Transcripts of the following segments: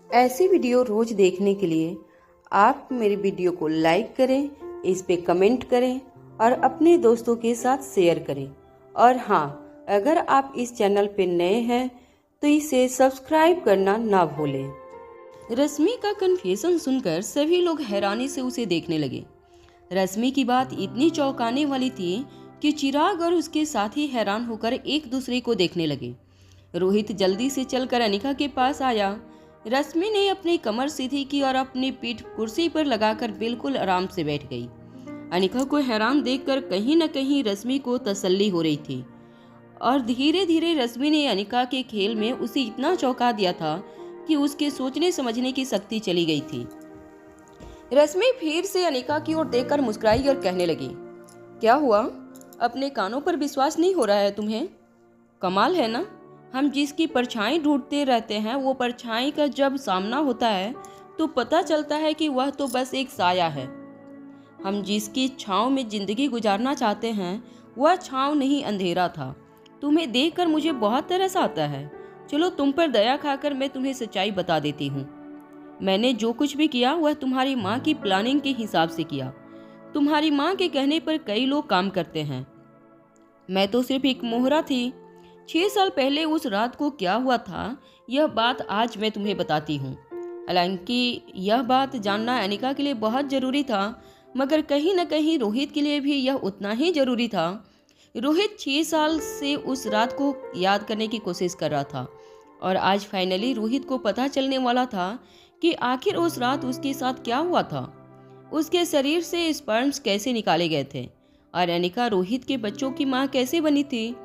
ऐसी वीडियो रोज देखने के लिए आप मेरी वीडियो को लाइक करें, इस पे कमेंट करें और अपने दोस्तों के साथ शेयर करें। और हाँ, अगर आप इस चैनल पे नए हैं तो इसे सब्सक्राइब करना ना भूलें। रश्मि का कन्फेशन सुनकर सभी लोग हैरानी से उसे देखने लगे। रश्मि की बात इतनी चौंकाने वाली थी कि चिराग और उसके साथी हैरान होकर एक दूसरे को देखने लगे। रोहित जल्दी से चलकर अनिका के पास आया। रश्मि ने अपनी कमर सीधी की और अपनी पीठ कुर्सी पर लगाकर बिल्कुल आराम से बैठ गई। अनिका को हैरान देखकर कहीं न कहीं रश्मि को तसल्ली हो रही थी और धीरे धीरे रश्मि ने अनिका के खेल में उसे इतना चौंका दिया था कि उसके सोचने समझने की शक्ति चली गई थी। रश्मि फिर से अनिका की ओर देखकर मुस्कुराई और कहने लगी, क्या हुआ? अपने कानों पर विश्वास नहीं हो रहा है तुम्हें? कमाल है ना, हम जिसकी परछाई ढूंढते रहते हैं वो परछाई का जब सामना होता है तो पता चलता है कि वह तो बस एक साया है। हम जिसकी छांव में जिंदगी गुजारना चाहते हैं वह छांव नहीं, अंधेरा था। तुम्हें देखकर मुझे बहुत तरस आता है। चलो तुम पर दया खाकर मैं तुम्हें सच्चाई बता देती हूँ। मैंने जो कुछ भी किया वह तुम्हारी माँ की प्लानिंग के हिसाब से किया। तुम्हारी माँ के कहने पर कई लोग काम करते हैं, मैं तो सिर्फ एक मोहरा थी। 6 साल पहले उस रात को क्या हुआ था यह बात आज मैं तुम्हें बताती हूँ। हालांकि यह बात जानना अनिका के लिए बहुत ज़रूरी था, मगर कहीं न कहीं रोहित के लिए भी यह उतना ही ज़रूरी था। रोहित 6 साल से उस रात को याद करने की कोशिश कर रहा था और आज फाइनली रोहित को पता चलने वाला था कि आखिर उस रात उसके साथ क्या हुआ था। उसके शरीर से स्पर्म्स कैसे निकाले गए थे और अनिका रोहित के बच्चों की माँ कैसे बनी थी।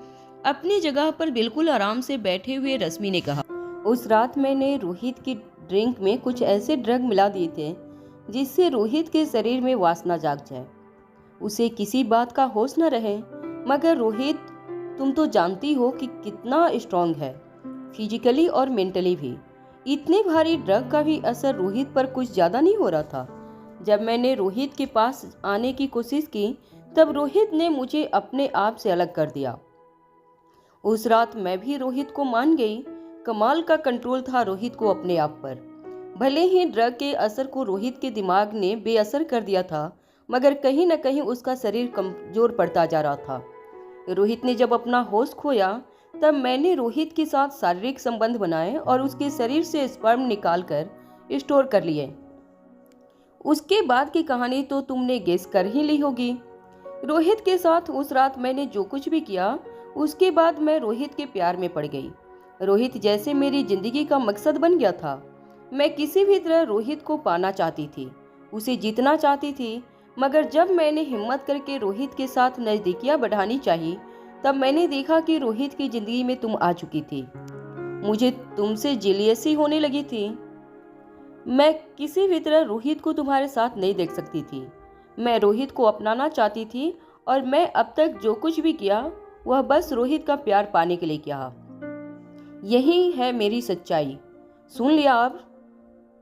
अपनी जगह पर बिल्कुल आराम से बैठे हुए रश्मि ने कहा, उस रात मैंने रोहित की ड्रिंक में कुछ ऐसे ड्रग मिला दिए थे जिससे रोहित के शरीर में वासना जाग जाए, उसे किसी बात का होश न रहे। मगर रोहित, तुम तो जानती हो कि कितना स्ट्रांग है, फिजिकली और मेंटली भी। इतने भारी ड्रग का भी असर रोहित पर कुछ ज़्यादा नहीं हो रहा था। जब मैंने रोहित के पास आने की कोशिश की तब रोहित ने मुझे अपने आप से अलग कर दिया। उस रात मैं भी रोहित को मान गई। कमाल का कंट्रोल था रोहित को अपने आप पर। भले ही ड्रग के असर को रोहित के दिमाग ने बेअसर कर दिया था, मगर कहीं न कहीं उसका शरीर कमजोर पड़ता जा रहा था। रोहित ने जब अपना होश खोया तब मैंने रोहित के साथ शारीरिक संबंध बनाए और उसके शरीर से स्पर्म निकालकर स्टोर कर लिए। उसके बाद की कहानी तो तुमने गेस कर ही ली होगी। रोहित के साथ उस रात मैंने जो कुछ भी किया उसके बाद मैं रोहित के प्यार में पड़ गई। रोहित जैसे मेरी जिंदगी का मकसद बन गया था। मैं किसी भी तरह रोहित को पाना चाहती थी, उसे जीतना चाहती थी। मगर जब मैंने हिम्मत करके रोहित के साथ नज़दीकियां बढ़ानी चाहिए तब मैंने देखा कि रोहित की जिंदगी में तुम आ चुकी थी। मुझे तुमसे जेलियसी होने लगी थी। मैं किसी भी तरह रोहित को तुम्हारे साथ नहीं देख सकती थी। मैं रोहित को अपनाना चाहती थी और मैं अब तक जो कुछ भी किया वह बस रोहित का प्यार पाने के लिए किया। यही है मेरी सच्चाई। सुन लिया अब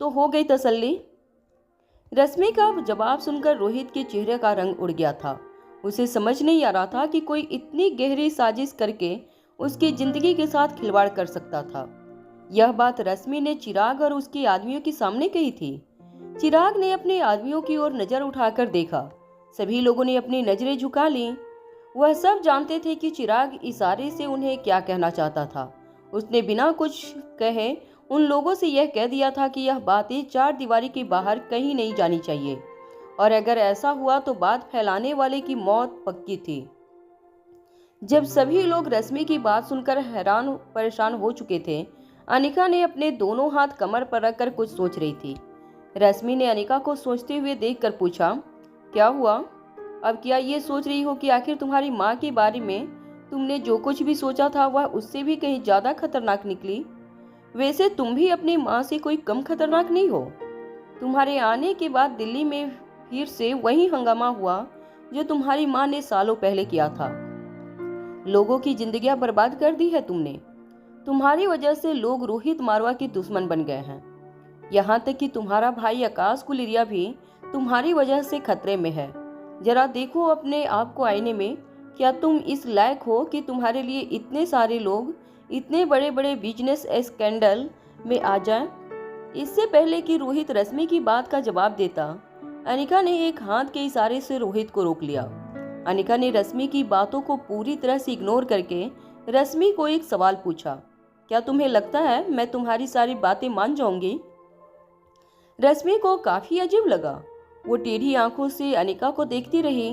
तो हो गई तसल्ली। रश्मि का जवाब सुनकर रोहित के चेहरे का रंग उड़ गया था। उसे समझ नहीं आ रहा था कि कोई इतनी गहरी साजिश करके उसकी जिंदगी के साथ खिलवाड़ कर सकता था। यह बात रश्मि ने चिराग और उसके आदमियों के सामने कही थी। चिराग ने अपने आदमियों की ओर नजर उठाकर देखा। सभी लोगों ने अपनी नजरें झुका ली। वह सब जानते थे कि चिराग इशारे से उन्हें क्या कहना चाहता था। उसने बिना कुछ कहे उन लोगों से यह कह दिया था कि यह बातें 4 दीवारी के बाहर कहीं नहीं जानी चाहिए, और अगर ऐसा हुआ तो बात फैलाने वाले की मौत पक्की थी। जब सभी लोग रश्मि की बात सुनकर हैरान परेशान हो चुके थे, अनिका ने अपने दोनों हाथ कमर पर रखकर कुछ सोच रही थी। रश्मि ने अनिका को सोचते हुए देखकर पूछा, क्या हुआ? अब क्या ये सोच रही हो कि आखिर तुम्हारी माँ के बारे में तुमने जो कुछ भी सोचा था वह उससे भी कहीं ज्यादा खतरनाक निकली? वैसे तुम भी अपनी माँ से कोई कम खतरनाक नहीं हो। तुम्हारे आने के बाद दिल्ली में फिर से वही हंगामा हुआ जो तुम्हारी माँ ने सालों पहले किया था। लोगों की जिंदगियां बर्बाद कर दी है तुमने। तुम्हारी वजह से लोग रोहित मारवा के दुश्मन बन गए हैं। यहाँ तक कि तुम्हारा भाई आकाश कुलिरिया भी तुम्हारी वजह से खतरे में है। जरा देखो अपने आप को आईने में। क्या तुम इस लायक हो कि तुम्हारे लिए इतने सारे लोग इतने बड़े बड़े बिजनेस स्कैंडल में आ जाएं? इससे पहले कि रोहित रश्मि की बात का जवाब देता, अनिका ने एक हाथ के इशारे से रोहित को रोक लिया। अनिका ने रश्मि की बातों को पूरी तरह से इग्नोर करके रश्मि को एक सवाल पूछा, क्या तुम्हें लगता है मैं तुम्हारी सारी बातें मान जाऊंगी? रश्मि को काफी अजीब लगा। वो टेढ़ी आंखों से अनिका को देखती रही।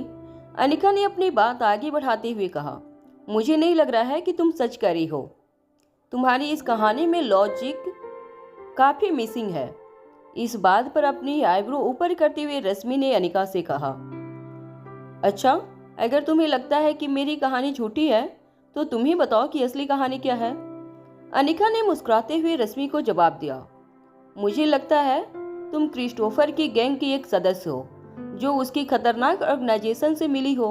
अनिका ने अपनी बात आगे बढ़ाते हुए कहा, मुझे नहीं लग रहा है कि तुम सच कह रही हो। तुम्हारी इस कहानी में लॉजिक काफी मिसिंग है। इस बात पर अपनी आईब्रो ऊपर करते हुए रश्मि ने अनिका से कहा, अच्छा, अगर तुम्हें लगता है कि मेरी कहानी झूठी है तो तुम ही बताओ कि असली कहानी क्या है। अनिका ने मुस्कुराते हुए रश्मि को जवाब दिया, मुझे लगता है तुम क्रिस्टोफर की गैंग की एक सदस्य हो जो उसकी खतरनाक ऑर्गेनाइजेशन से मिली हो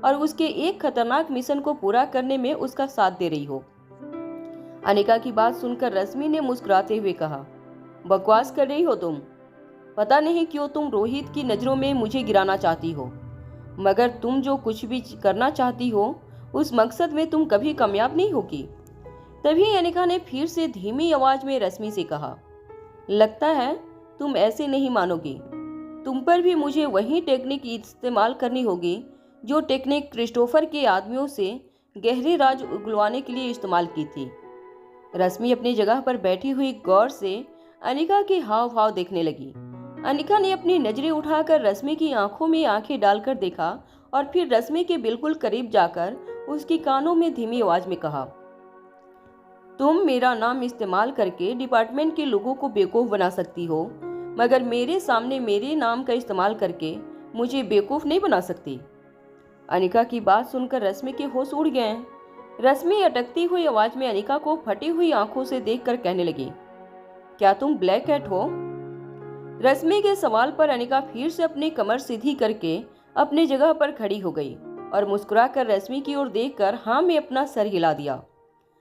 और उसके एक खतरनाक मिशन को पूरा करने में उसका साथ दे रही हो। अनिका की बात सुनकर रश्मि ने मुस्कुराते हुए कहा, बकवास कर रही हो तुम। पता नहीं क्यों तुम रोहित की नज़रों में मुझे गिराना चाहती हो, मगर तुम जो कुछ भी करना चाहती हो उस मकसद में तुम कभी कामयाब नहीं होगी। तभी अनिका ने फिर से धीमी आवाज में रश्मि से कहा, लगता है तुम ऐसे नहीं मानोगी। तुम पर भी मुझे वही टेक्निक इस्तेमाल करनी होगी जो टेक्निक क्रिस्टोफर के आदमियों से गहरे राज उगलवाने के लिए इस्तेमाल की थी। रश्मि अपनी जगह पर बैठी हुई गौर से अनिका के हाव भाव देखने लगी। अनिका ने अपनी नजरें उठाकर रश्मि की आंखों में आंखें डालकर देखा और फिर रश्मि के बिल्कुल करीब जाकर उसकी कानों में धीमी आवाज में कहा, तुम मेरा नाम इस्तेमाल करके डिपार्टमेंट के लोगों को बेवकूफ बना सकती हो, मगर मेरे सामने मेरे नाम का इस्तेमाल करके मुझे बेवकूफ नहीं बना सकती। अनिका की बात सुनकर रश्मि के होश उड़ गए। रश्मि अटकती हुई आवाज में अनिका को फटी हुई आंखों से देखकर कहने लगी, क्या तुम ब्लैक कैट हो? रश्मि के सवाल पर अनिका फिर से अपनी कमर सीधी करके अपनी जगह पर खड़ी हो गई और मुस्कुराकर रश्मि की ओर देखकर हाँ में अपना सर हिला दिया।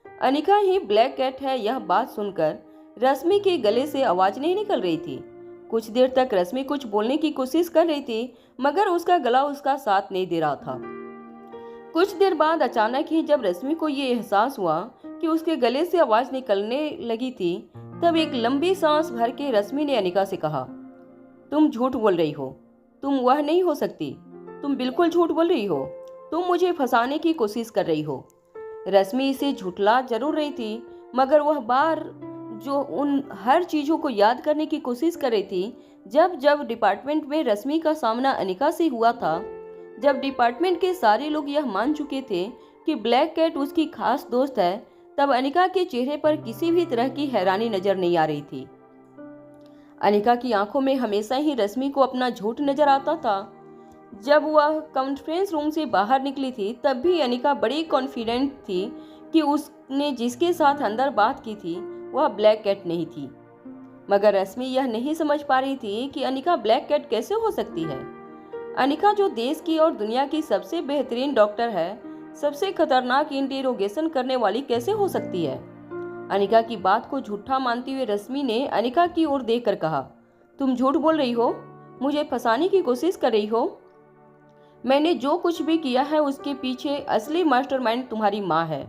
अनिका ही ब्लैक कैट है, यह बात सुनकर रश्मि के गले से आवाज नहीं निकल रही थी। कुछ देर तक रश्मि कुछ बोलने की कोशिश कर रही थी, मगर उसका गला उसका साथ नहीं दे रहा था। कुछ देर बाद अचानक ही जब रश्मि को ये एहसास हुआ कि उसके गले से आवाज निकलने लगी थी, तब एक लंबी सांस भर के रश्मि ने अनिका से कहा, तुम झूठ बोल रही हो, तुम वह नहीं हो सकती, तुम बिल्कुल झूठ बोल रही हो, तुम मुझे फंसाने की कोशिश कर रही हो। रश्मि इसे झुठला जरूर रही थी, मगर वह बार जो उन हर चीजों को याद करने की कोशिश कर रही थी जब जब डिपार्टमेंट में रश्मि का सामना अनिका से हुआ था, जब डिपार्टमेंट के सारे लोग यह मान चुके थे कि ब्लैक कैट उसकी खास दोस्त है, तब अनिका के चेहरे पर किसी भी तरह की हैरानी नजर नहीं आ रही थी। अनिका की आंखों में हमेशा ही रश्मि को अपना झूठ नजर आता था। जब वह कॉन्फ्रेंस रूम से बाहर निकली थी तब भी अनिका बड़ी कॉन्फिडेंट थी कि उसने जिसके साथ अंदर बात की थी वह ब्लैक कैट नहीं थी। मगर रश्मि यह नहीं समझ पा रही थी कि अनिका ब्लैक कैट कैसे हो सकती है। अनिका जो देश की और दुनिया की सबसे बेहतरीन डॉक्टर है, सबसे खतरनाक इंटेरोगेशन करने वाली कैसे हो सकती है? अनिका की बात को झूठा मानती हुए रश्मि ने अनिका की ओर देखकर कहा, तुम झूठ बोल रही हो, मुझे फंसाने की कोशिश कर रही हो। मैंने जो कुछ भी किया है उसके पीछे असली मास्टरमाइंड तुम्हारी माँ है,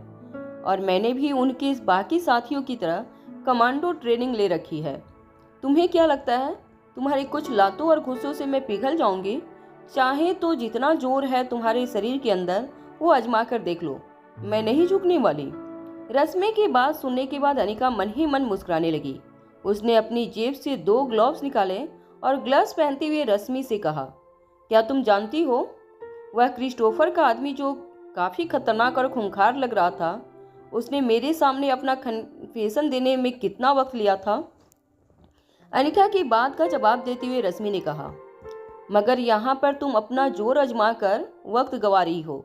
और मैंने भी उनके बाकी साथियों की तरह कमांडो ट्रेनिंग ले रखी है। तुम्हें क्या लगता है तुम्हारी कुछ लातों और घुस्सों से मैं पिघल जाऊंगी? चाहे तो जितना जोर है तुम्हारे शरीर के अंदर वो आजमा कर देख लो, मैं नहीं झुकने वाली। रश्मि की बात सुनने के बाद अनिका मन ही मन मुस्कुराने लगी। उसने अपनी जेब से 2 ग्लव्स निकाले और ग्लव्स पहनते हुए रश्मि से कहा, क्या तुम जानती हो वह क्रिस्टोफर का आदमी जो काफी खतरनाक और खूंखार लग रहा था, उसने मेरे सामने अपना कन्फेशन देने में कितना वक्त लिया था? अनिका की बात का जवाब देते हुए रश्मि ने कहा, मगर यहाँ पर तुम अपना जोर आजमा कर वक्त गंवा रही हो।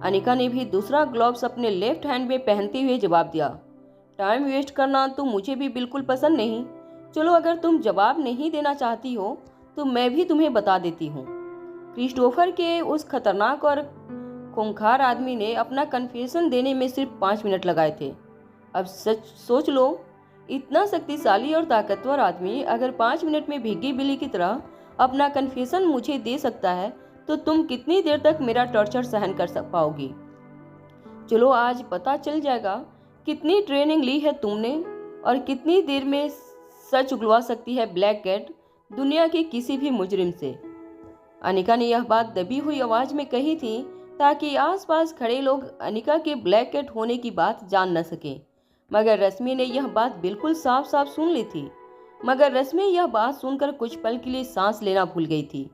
अनिका ने भी दूसरा ग्लव्स अपने लेफ्ट हैंड में पहनते हुए जवाब दिया, टाइम वेस्ट करना तो मुझे भी बिल्कुल पसंद नहीं। चलो, अगर तुम जवाब नहीं देना चाहती हो तो मैं भी तुम्हें बता देती हूँ। क्रिस्टोफर के उस खतरनाक और खूंखार आदमी ने अपना कन्फेशन देने में सिर्फ 5 मिनट लगाए थे। अब सच सोच लो, इतना शक्तिशाली और ताकतवर आदमी अगर 5 मिनट में भीगी बिल्ली की तरह अपना कन्फेशन मुझे दे सकता है तो तुम कितनी देर तक मेरा टॉर्चर सहन कर पाओगी? चलो, आज पता चल जाएगा कितनी ट्रेनिंग ली है तुमने और कितनी देर में सच उगलवा सकती है ब्लैक कैट दुनिया के किसी भी मुजरिम से। अनिका ने यह बात दबी हुई आवाज में कही थी ताकि आसपास खड़े लोग अनिका के ब्लैक कैट होने की बात जान न सके। मगर रश्मि ने यह बात बिल्कुल साफ साफ सुन ली थी। मगर रश्मि यह बात सुनकर कुछ पल के लिए सांस लेना भूल गई थी।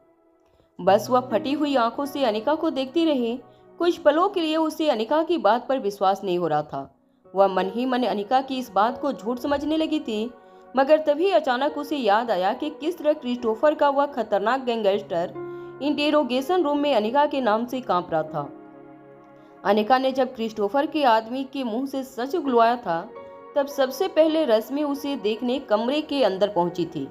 बस वह फटी हुई आंखों से अनिका को देखती रही। कुछ पलों के लिए उसे अनिका की बात पर विश्वास नहीं हो रहा था। वह मन ही मन अनिका की इस बात को झूठ समझने लगी थी। मगर तभी अचानक उसे याद आया कि किस तरह क्रिस्टोफर का वह खतरनाक गैंगस्टर इंटेरोगेशन रूम में अनिका के नाम से कांप रहा था। अनिका ने जब क्रिस्टोफर के आदमी के मुंह से सच उगलवाया था, तब सबसे पहले रश्मि उसे देखने कमरे के अंदर पहुंची थी।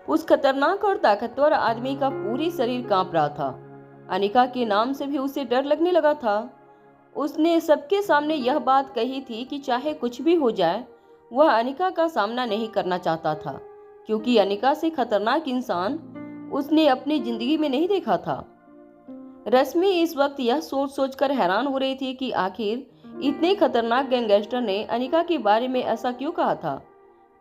उस खतरनाक और ताकतवर आदमी का पूरी शरीर कांप रहा था। अनिका के नाम से भी उसे डर लगने लगा था। उसने सबके सामने यह बात कही थी कि चाहे कुछ भी हो जाए, वह अनिका का सामना नहीं करना चाहता था, क्योंकि अनिका से खतरनाक इंसान उसने अपनी जिंदगी में नहीं देखा था। रश्मि इस वक्त यह सोच सोचकर हैरान हो रही थी कि आखिर इतने खतरनाक गैंगस्टर ने अनिका के बारे में ऐसा क्यों कहा था।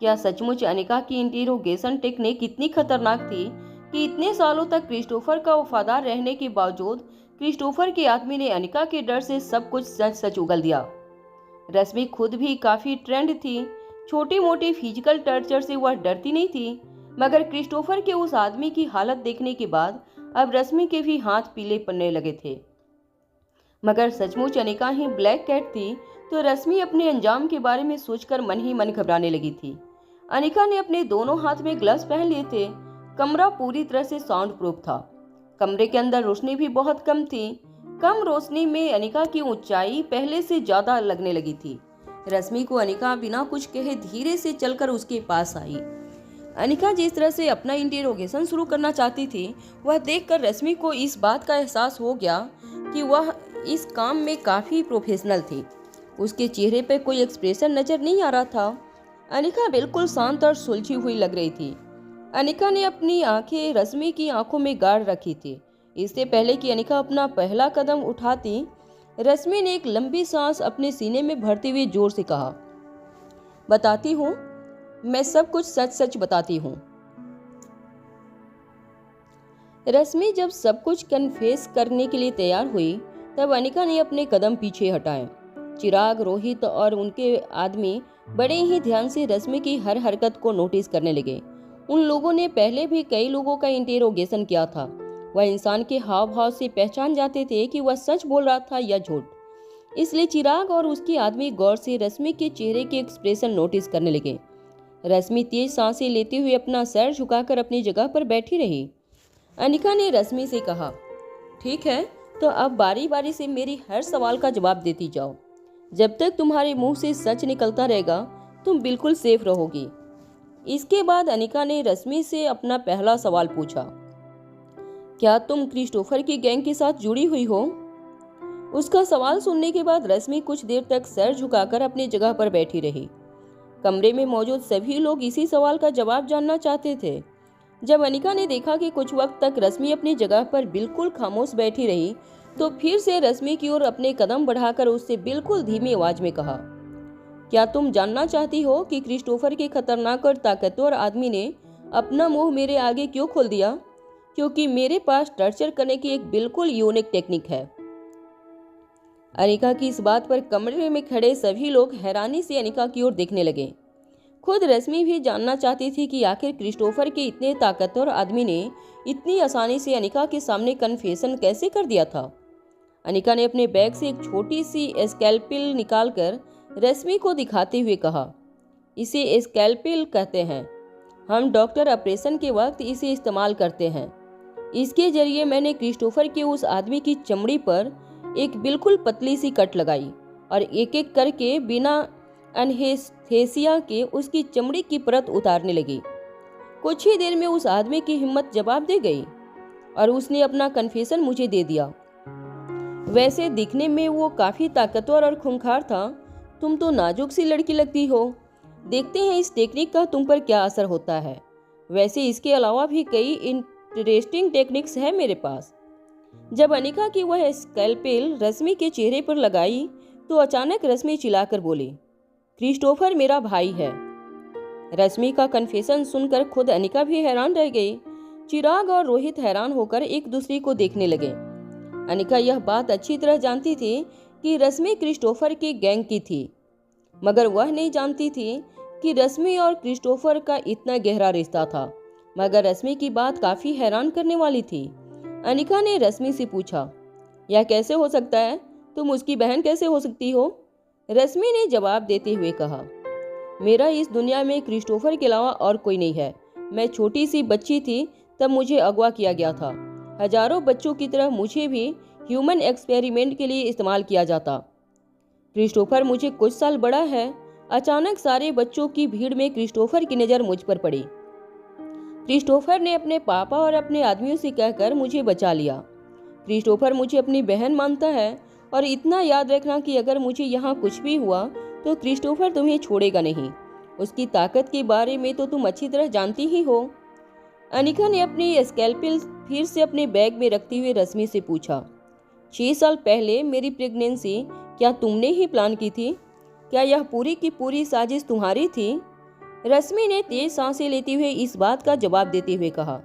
क्या सचमुच अनिका की इंटेरोगेशन टेक्निक इतनी खतरनाक थी कि इतने सालों तक क्रिस्टोफर का वफादार रहने के बावजूद क्रिस्टोफर के आदमी ने अनिका के डर से सब कुछ सच सच उगल दिया। रश्मि खुद भी काफी ट्रेंड थी। छोटी मोटी फिजिकल टॉर्चर से वह डरती नहीं थी, मगर क्रिस्टोफर के उस आदमी की हालत देखने के बाद अब रश्मि के भी हाथ पीले पड़ने लगे थे। मगर सचमुच अनिका ही ब्लैक कैट थी तो रश्मि अपने अंजाम के बारे में सोचकर मन ही मन घबराने लगी थी। अनिका ने अपने दोनों हाथ में ग्लव्स पहन लिए थे। कमरा पूरी तरह से साउंड प्रूफ था। कमरे के अंदर रोशनी भी बहुत कम थी। कम रोशनी में अनिका की ऊंचाई पहले से ज्यादा लगने लगी थी। रश्मि को अनिका बिना कुछ कहे धीरे से चलकर उसके पास आई। अनिका जिस तरह से अपना इंटेरोगेशन शुरू करना चाहती थी, वह देखकर रश्मि को इस बात का एहसास हो गया कि वह इस काम में काफी प्रोफेशनल थी। उसके चेहरे पर कोई एक्सप्रेशन नजर नहीं आ रहा था। अनिका बिल्कुल शांत और सुलझी हुई लग रही थी। अनिका ने अपनी आंखें रश्मि की आंखों में गाड़ रखी थी। इससे पहले कि अनिका अपना पहला कदम उठाती, रश्मि ने एक लंबी सांस अपने सीने में भरते हुए जोर से कहा, बताती हूँ, मैं सब कुछ सच सच बताती हूँ। रश्मि जब सब कुछ कन्फेस करने के लिए तैयार हुई, तब अनिका ने अपने कदम पीछे हटाए। चिराग, रोहित और उनके आदमी बड़े ही ध्यान से रश्मि की हर हरकत को नोटिस करने लगे। उन लोगों ने पहले भी कई लोगों का इंटेरोगेशन किया था। वह इंसान के हाव भाव से पहचान जाते थे कि वह सच बोल रहा था या झूठ। इसलिए चिराग और उसके आदमी गौर से रश्मि के चेहरे के एक्सप्रेशन नोटिस करने लगे। रश्मि तेज सांसें लेते हुए अपना सर झुकाकर अपनी जगह पर बैठी रही। अनिका ने रश्मि से कहा, ठीक है, तो अब बारी बारी से मेरी हर सवाल का जवाब देती जाओ। जब तक तुम्हारे मुंह से सच निकलता रहेगा, तुम बिल्कुल सेफ रहोगी। इसके बाद अनिका ने रश्मि से अपना पहला सवाल पूछा, क्या तुम क्रिस्टोफर की गैंग के साथ जुड़ी हुई हो? उसका सवाल सुनने के बाद रश्मि कुछ देर तक सर झुकाकर अपनी जगह पर बैठी रही। कमरे में मौजूद सभी लोग इसी सवाल का जवाब जानना चाहते थे। जब अनिका ने देखा कि कुछ वक्त तक रश्मि अपनी जगह पर बिल्कुल खामोश बैठी रही, तो फिर से रश्मि की ओर अपने कदम बढ़ाकर उससे बिल्कुल धीमी आवाज में कहा, क्या तुम जानना चाहती हो कि क्रिस्टोफर के खतरनाक और ताकतवर आदमी ने अपना मुंह मेरे आगे क्यों खोल दिया? क्योंकि मेरे पास टॉर्चर करने की एक बिल्कुल यूनिक टेक्निक है। अनिका की इस बात पर कमरे में खड़े सभी लोग हैरानी से अनिका की ओर देखने लगे। खुद रश्मि भी जानना चाहती थी कि आखिर क्रिस्टोफर के इतने ताकतवर आदमी ने इतनी आसानी से अनिका के सामने कन्फेशन कैसे कर दिया था। अनिका ने अपने बैग से एक छोटी सी स्कैल्पेल निकालकर रश्मि को दिखाते हुए कहा, इसे स्कैल्पेल कहते हैं। हम डॉक्टर ऑपरेशन के वक्त इसे इस्तेमाल करते हैं। इसके जरिए मैंने क्रिस्टोफर के उस आदमी की चमड़ी पर एक बिल्कुल पतली सी कट लगाई और एक एक करके बिना एनेस्थेसिया के उसकी चमड़ी की परत उतारने लगी। कुछ ही देर में उस आदमी की हिम्मत जवाब दे गई और उसने अपना कन्फेशन मुझे दे दिया। वैसे दिखने में वो काफी ताकतवर और खूंखार था। तुम तो नाजुक सी लड़की लगती हो। देखते हैं इस टेक्निक का तुम पर क्या असर होता है। वैसे इसके अलावा भी कई इंटरेस्टिंग टेक्निक्स है मेरे पास। जब अनिका की वह स्कैल्पेल रश्मि के चेहरे पर लगाई, तो अचानक रश्मि चिल्लाकर बोली, क्रिस्टोफर मेरा भाई है। रश्मि का कन्फेशन सुनकर खुद अनिका भी हैरान रह गई। चिराग और रोहित हैरान होकर एक दूसरे को देखने लगे। अनिका यह बात अच्छी तरह जानती थी कि रश्मि क्रिस्टोफर की गैंग की थी, मगर वह नहीं जानती थी कि रश्मि और क्रिस्टोफर का इतना गहरा रिश्ता था। मगर रश्मि की बात काफी हैरान करने वाली थी। अनिका ने रश्मि से पूछा, यह कैसे हो सकता है? तुम उसकी बहन कैसे हो सकती हो? रश्मि ने जवाब देते हुए कहा, मेरा इस दुनिया में क्रिस्टोफर के अलावा और कोई नहीं है। मैं छोटी सी बच्ची थी तब मुझे अगवा किया गया था। हजारों बच्चों की तरह मुझे भी ह्यूमन एक्सपेरिमेंट के लिए इस्तेमाल किया जाता। क्रिस्टोफर मुझे कुछ साल बड़ा है। अचानक सारे बच्चों की भीड़ में क्रिस्टोफर की नज़र मुझ पर पड़ी। क्रिस्टोफर ने अपने पापा और अपने आदमियों से कहकर मुझे बचा लिया। क्रिस्टोफर मुझे अपनी बहन मानता है, और इतना याद रखना कि अगर मुझे यहाँ कुछ भी हुआ तो क्रिस्टोफर तुम्हें छोड़ेगा नहीं। उसकी ताकत के बारे में तो तुम अच्छी तरह जानती ही हो। अनिका ने अपनी स्कैल्पेल फिर से अपने बैग में रखते हुए रश्मि से पूछा, 6 साल पहले मेरी प्रेगनेंसी क्या तुमने ही प्लान की थी? क्या यह पूरी की पूरी साजिश तुम्हारी थी? रश्मि ने तेज सांसें लेते हुए इस बात का जवाब देते हुए कहा,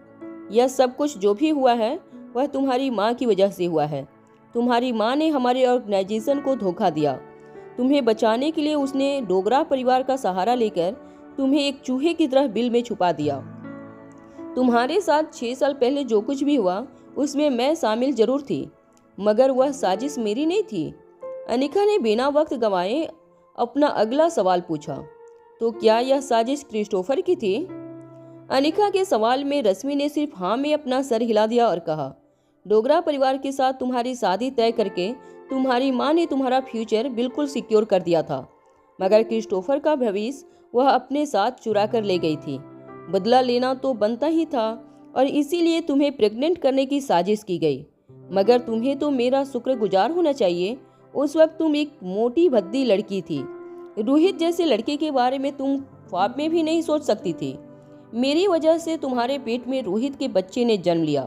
यह सब कुछ जो भी हुआ है वह तुम्हारी माँ की वजह से हुआ है। तुम्हारी माँ ने हमारे ऑर्गेनाइजेशन को धोखा दिया। तुम्हें बचाने के लिए उसने डोगरा परिवार का सहारा लेकर तुम्हें एक चूहे की तरह बिल में छुपा दिया। तुम्हारे साथ 6 साल पहले जो कुछ भी हुआ उसमें मैं शामिल जरूर थी, मगर वह साजिश मेरी नहीं थी। अनिका ने बिना वक्त गंवाए अपना अगला सवाल पूछा, तो क्या यह साजिश क्रिस्टोफर की थी? अनिका के सवाल में रश्मि ने सिर्फ हाँ में अपना सर हिला दिया और कहा, डोगरा परिवार के साथ तुम्हारी शादी तय करके तुम्हारी माँ ने तुम्हारा फ्यूचर बिल्कुल सिक्योर कर दिया था, मगर क्रिस्टोफर का भविष्य वह अपने साथ चुरा कर ले गई थी। बदला लेना तो बनता ही था और इसीलिए तुम्हें प्रेग्नेंट करने की साजिश की गई। मगर तुम्हें तो मेरा शुक्रगुजार होना चाहिए। उस वक्त तुम एक मोटी भद्दी लड़की थी। रोहित जैसे लड़के के बारे में तुम ख्वाब में भी नहीं सोच सकती थी। मेरी वजह से तुम्हारे पेट में रोहित के बच्चे ने जन्म लिया।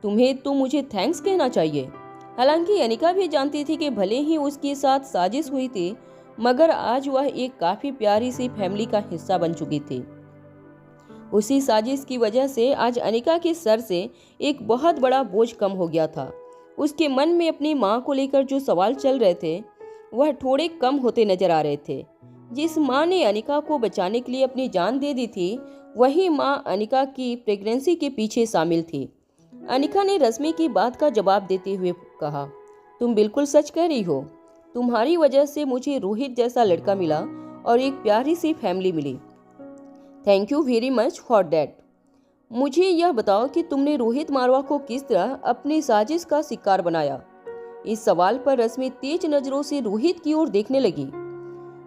तुम्हें तो मुझे थैंक्स कहना चाहिए। हालांकि अनिका भी जानती थी कि भले ही उसके साथ साजिश हुई थी, मगर आज वह एक काफी प्यारी सी फैमिली का हिस्सा बन चुकी थी। उसी साजिश की वजह से आज अनिका के सर से एक बहुत बड़ा बोझ कम हो गया था। उसके मन में अपनी माँ को लेकर जो सवाल चल रहे थे वह थोड़े कम होते नजर आ रहे थे। जिस माँ ने अनिका को बचाने के लिए अपनी जान दे दी थी, वही माँ अनिका की प्रेगनेंसी के पीछे शामिल थी। अनिका ने रश्मि की बात का जवाब देते हुए कहा, तुम बिल्कुल सच कह रही हो। तुम्हारी वजह से मुझे रोहित जैसा लड़का मिला और एक प्यारी सी फैमिली मिली। Thank you very much for that. मुझे यह बताओ कि तुमने रोहित मारवा को किस तरह अपनी साजिश का शिकार बनाया? इस सवाल पर रश्मि तेज नजरों से रोहित की ओर देखने लगी।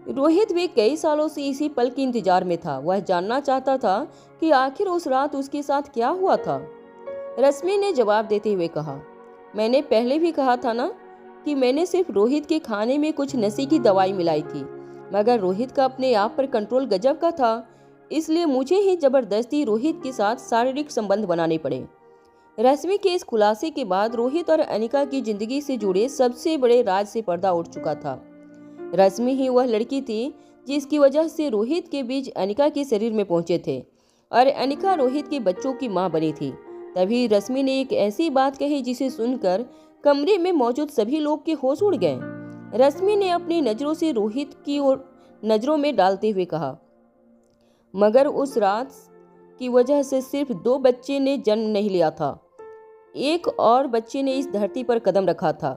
रोहित भी कई सालों से इसी पल के इंतजार में था। वह जानना चाहता था कि आखिर उस रात उसके साथ क्या हुआ था। रश्मि ने जवाब देते हुए कहा, मैंने पहले भी कहा था ना कि मैंने सिर्फ रोहित के खाने में कुछ नशे की दवाई मिलाई थी, मगर रोहित का अपने आप पर कंट्रोल गजब का था, इसलिए मुझे ही जबरदस्ती रोहित के साथ शारीरिक संबंध बनाने पड़े। रश्मि के इस खुलासे के बाद रोहित और अनिका की जिंदगी से जुड़े सबसे बड़े राज से पर्दा उठ चुका था। रश्मि ही वह लड़की थी जिसकी वजह से रोहित के बीज अनिका के शरीर में पहुंचे थे और अनिका रोहित के बच्चों की मां बनी थी। तभी रश्मि ने एक ऐसी बात कही जिसे सुनकर कमरे में मौजूद सभी लोग के होश उड़ गए। रश्मि ने अपनी नजरों से रोहित की ओर नजरों में डालते हुए कहा, मगर उस रात की वजह से सिर्फ 2 बच्चे ने जन्म नहीं लिया था, एक और बच्चे ने इस धरती पर कदम रखा था।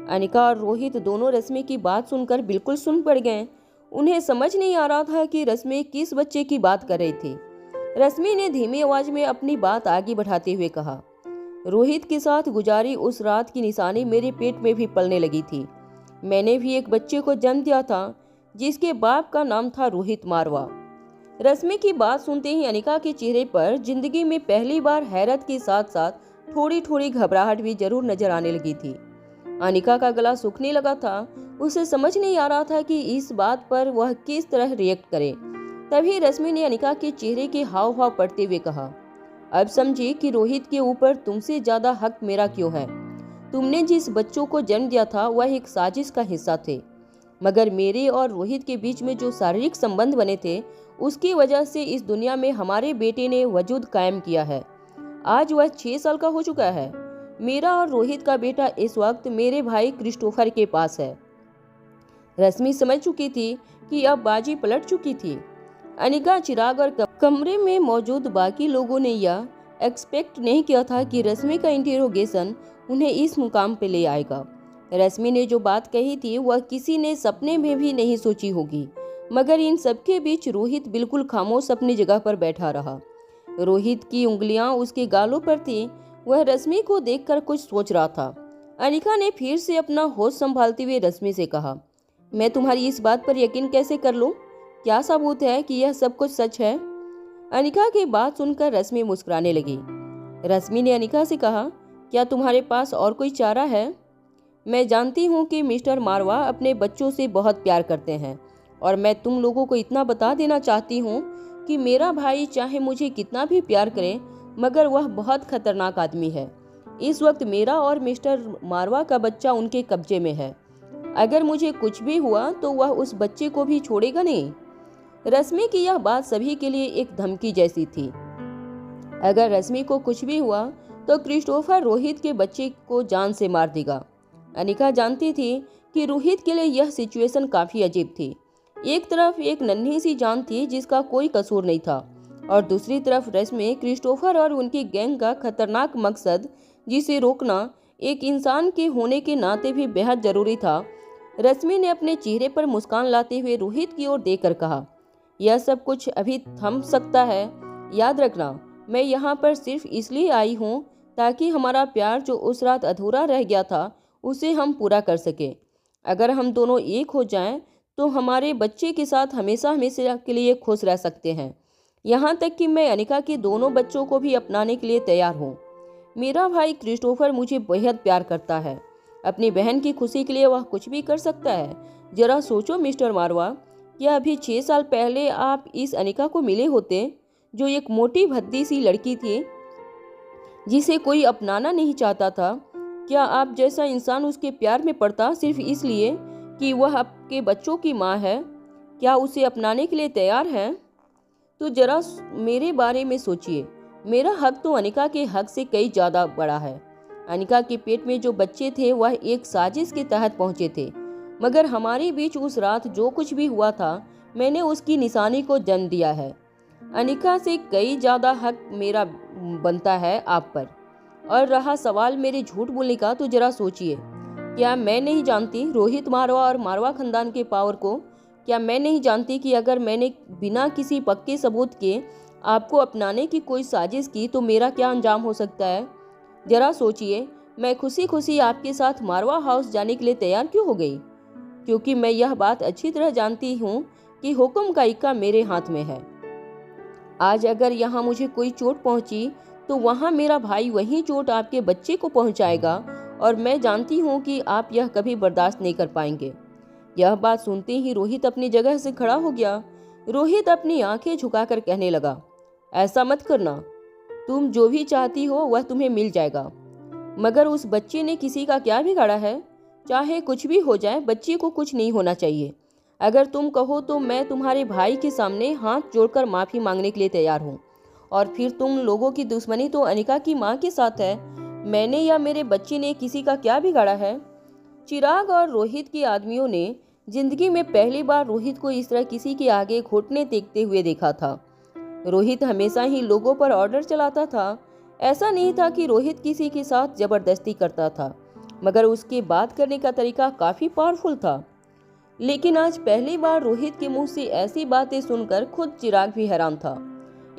अनिका और रोहित दोनों रश्मि की बात सुनकर बिल्कुल सुन पड़ गए। उन्हें समझ नहीं आ रहा था कि रश्मि किस बच्चे की बात कर रही थी। रश्मि ने धीमी आवाज में अपनी बात आगे बढ़ाते हुए कहा, रोहित के साथ गुजारी उस रात की निशानी मेरे पेट में भी पलने लगी थी। मैंने भी एक बच्चे को जन्म दिया था जिसके बाप का नाम था रोहित मारवा। रश्मि की बात सुनते ही अनिका के चेहरे पर जिंदगी में पहली बार हैरत के साथ साथ थोड़ी थोड़ी घबराहट भी जरूर नजर आने लगी थी। अनिका का गला सूखने लगा था। उसे समझ नहीं आ रहा था कि इस बात पर वह किस तरह रिएक्ट करे। तभी रश्मि ने अनिका के चेहरे के हाव भाव पढ़ते हुए कहा, अब समझिए कि रोहित के ऊपर तुमसे ज्यादा हक मेरा क्यों है। तुमने जिस बच्चों को जन्म दिया था वह एक साजिश का हिस्सा थे, मगर मेरे और रोहित के बीच में जो शारीरिक संबंध बने थे उसकी वजह से इस दुनिया में हमारे बेटे ने वजूद कायम किया है। आज वह 6 साल का हो चुका है। मेरा और रोहित का बेटा इस वक्त मेरे भाई क्रिस्टोफर के पास है। रश्मि समझ चुकी थी कि अब बाजी पलट चुकी थी। अनिका, चिराग और कमरे में मौजूद बाकी लोगों ने यह एक्सपेक्ट नहीं किया था कि रश्मि का इंटेरोगेशन उन्हें इस मुकाम पे ले आएगा। रश्मि ने जो बात कही थी वह किसी ने सपने में भी नहीं सोची होगी, मगर इन सबके बीच रोहित बिल्कुल खामोश अपनी जगह पर बैठा रहा। रोहित की उंगलियां उसके गालों पर थी। वह रश्मि को देखकर कुछ सोच रहा था। अनिका ने फिर से अपना होश संभालते हुए रश्मि से कहा, मैं तुम्हारी इस बात पर यकीन कैसे कर लूं? क्या सबूत है कि यह सब कुछ सच है? अनिका की बात सुनकर रश्मि मुस्कुराने लगी। रश्मि ने अनिका से कहा, क्या तुम्हारे पास और कोई चारा है? मैं जानती हूँ कि मिस्टर मारवा अपने बच्चों से बहुत प्यार करते हैं और मैं तुम लोगों को इतना बता देना चाहती हूँ कि मेरा भाई चाहे मुझे कितना भी प्यार करे, मगर वह बहुत खतरनाक आदमी है। इस वक्त मेरा और मिस्टर मारवा का बच्चा उनके कब्जे में है। अगर मुझे कुछ भी हुआ तो वह उस बच्चे को भी छोड़ेगा नहीं। रश्मि की यह बात सभी के लिए एक धमकी जैसी थी। अगर रश्मि को कुछ भी हुआ तो क्रिस्टोफर रोहित के बच्चे को जान से मार देगा। अनिका जानती थी कि रोहित के लिए यह सिचुएशन काफी अजीब थी। एक तरफ एक नन्ही सी जान थी जिसका कोई कसूर नहीं था, और दूसरी तरफ रश्मि, क्रिस्टोफर और उनकी गैंग का खतरनाक मकसद, जिसे रोकना एक इंसान के होने के नाते भी बेहद जरूरी था। रश्मि ने अपने चेहरे पर मुस्कान लाते हुए रोहित की ओर देखकर कहा, यह सब कुछ अभी थम सकता है। याद रखना, मैं यहाँ पर सिर्फ इसलिए आई हूँ ताकि हमारा प्यार जो उस रात अधूरा रह गया था उसे हम पूरा कर सके। अगर हम दोनों एक हो जाएं तो हमारे बच्चे के साथ हमेशा हमेशा के लिए खुश रह सकते हैं। यहाँ तक कि मैं अनिका के दोनों बच्चों को भी अपनाने के लिए तैयार हूँ। मेरा भाई क्रिस्टोफर मुझे बेहद प्यार करता है। अपनी बहन की खुशी के लिए वह कुछ भी कर सकता है। जरा सोचो मिस्टर मारवा, क्या अभी 6 साल पहले आप इस अनिका को मिले होते, जो एक मोटी भद्दी सी लड़की थी जिसे कोई अपनाना नहीं चाहता था? क्या आप जैसा इंसान उसके प्यार में पड़ता सिर्फ इसलिए कि वह आपके बच्चों की माँ है? क्या उसे अपनाने के लिए तैयार है? तो जरा मेरे बारे में सोचिए। मेरा हक तो अनिका के हक से कई ज़्यादा बड़ा है। अनिका के पेट में जो बच्चे थे वह एक साजिश के तहत पहुंचे थे, मगर हमारे बीच उस रात जो कुछ भी हुआ था मैंने उसकी निशानी को जन्म दिया है। अनिका से कई ज़्यादा हक मेरा बनता है आप पर। और रहा सवाल मेरे झूठ बोलने का, तो जरा सोचिए, क्या मैं नहीं जानती रोहित मारवा और मारवा खानदान के पावर को? क्या मैं नहीं जानती कि अगर मैंने बिना किसी पक्के सबूत के आपको अपनाने की कोई साजिश की तो मेरा क्या अंजाम हो सकता है? जरा सोचिए, मैं खुशी खुशी आपके साथ मारवा हाउस जाने के लिए तैयार क्यों हो गई? क्योंकि मैं यह बात अच्छी तरह जानती हूँ कि हुक्म का इक्का मेरे हाथ में है। आज अगर यहाँ मुझे कोई चोट पहुँची तो वहाँ मेरा भाई वही चोट आपके बच्चे को पहुँचाएगा, और मैं जानती हूँ कि आप यह कभी बर्दाश्त नहीं कर पाएंगे। यह बात सुनते ही रोहित अपनी जगह से खड़ा हो गया। रोहित अपनी आंखें झुकाकर कहने लगा, ऐसा मत करना। तुम जो भी चाहती हो वह तुम्हें मिल जाएगा, मगर उस बच्चे ने किसी का क्या बिगाड़ा है? चाहे कुछ भी हो जाए, बच्चे को कुछ नहीं होना चाहिए। अगर तुम कहो तो मैं तुम्हारे भाई के सामने हाथ जोड़कर माफ़ी मांगने के लिए तैयार हूँ। और फिर तुम लोगों की दुश्मनी तो अनिका की माँ के साथ है। मैंने या मेरे बच्चे ने किसी का क्या बिगाड़ा है? चिराग और रोहित के आदमियों ने जिंदगी में पहली बार रोहित को इस तरह किसी के आगे घुटने टेकते हुए देखा था। रोहित हमेशा ही लोगों पर ऑर्डर चलाता था। ऐसा नहीं था कि रोहित किसी के साथ जबरदस्ती करता था, मगर उसके बात करने का तरीका काफ़ी पावरफुल था। लेकिन आज पहली बार रोहित के मुंह से ऐसी बातें सुनकर खुद चिराग भी हैरान था।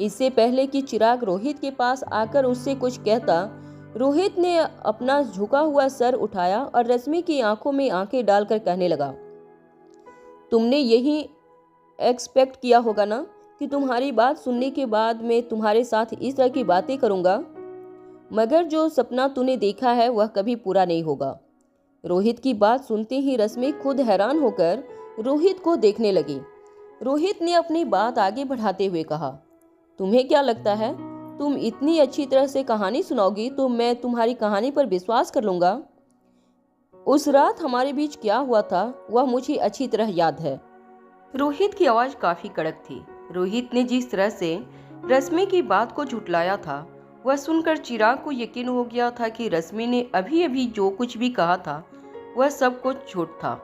इससे पहले कि चिराग रोहित के पास आकर उससे कुछ कहता, रोहित ने अपना झुका हुआ सर उठाया और रश्मि की आंखों में आंखें डालकर कहने लगा, तुमने यही एक्सपेक्ट किया होगा ना कि तुम्हारी बात सुनने के बाद मैं तुम्हारे साथ इस तरह की बातें करूंगा, मगर जो सपना तूने देखा है वह कभी पूरा नहीं होगा। रोहित की बात सुनते ही रश्मि खुद हैरान होकर रोहित को देखने लगी। रोहित ने अपनी बात आगे बढ़ाते हुए कहा, तुम्हें क्या लगता है तुम इतनी अच्छी तरह से कहानी सुनाओगी तो मैं तुम्हारी कहानी पर विश्वास कर लूंगा? उस रात हमारे बीच क्या हुआ था वह मुझे अच्छी तरह याद है। रोहित की आवाज काफी कड़क थी। रोहित ने जिस तरह से रश्मि की बात को झुटलाया था, वह सुनकर चिराग को यकीन हो गया था कि रश्मि ने अभी अभी जो कुछ भी कहा था वह सब कुछ झूठ था।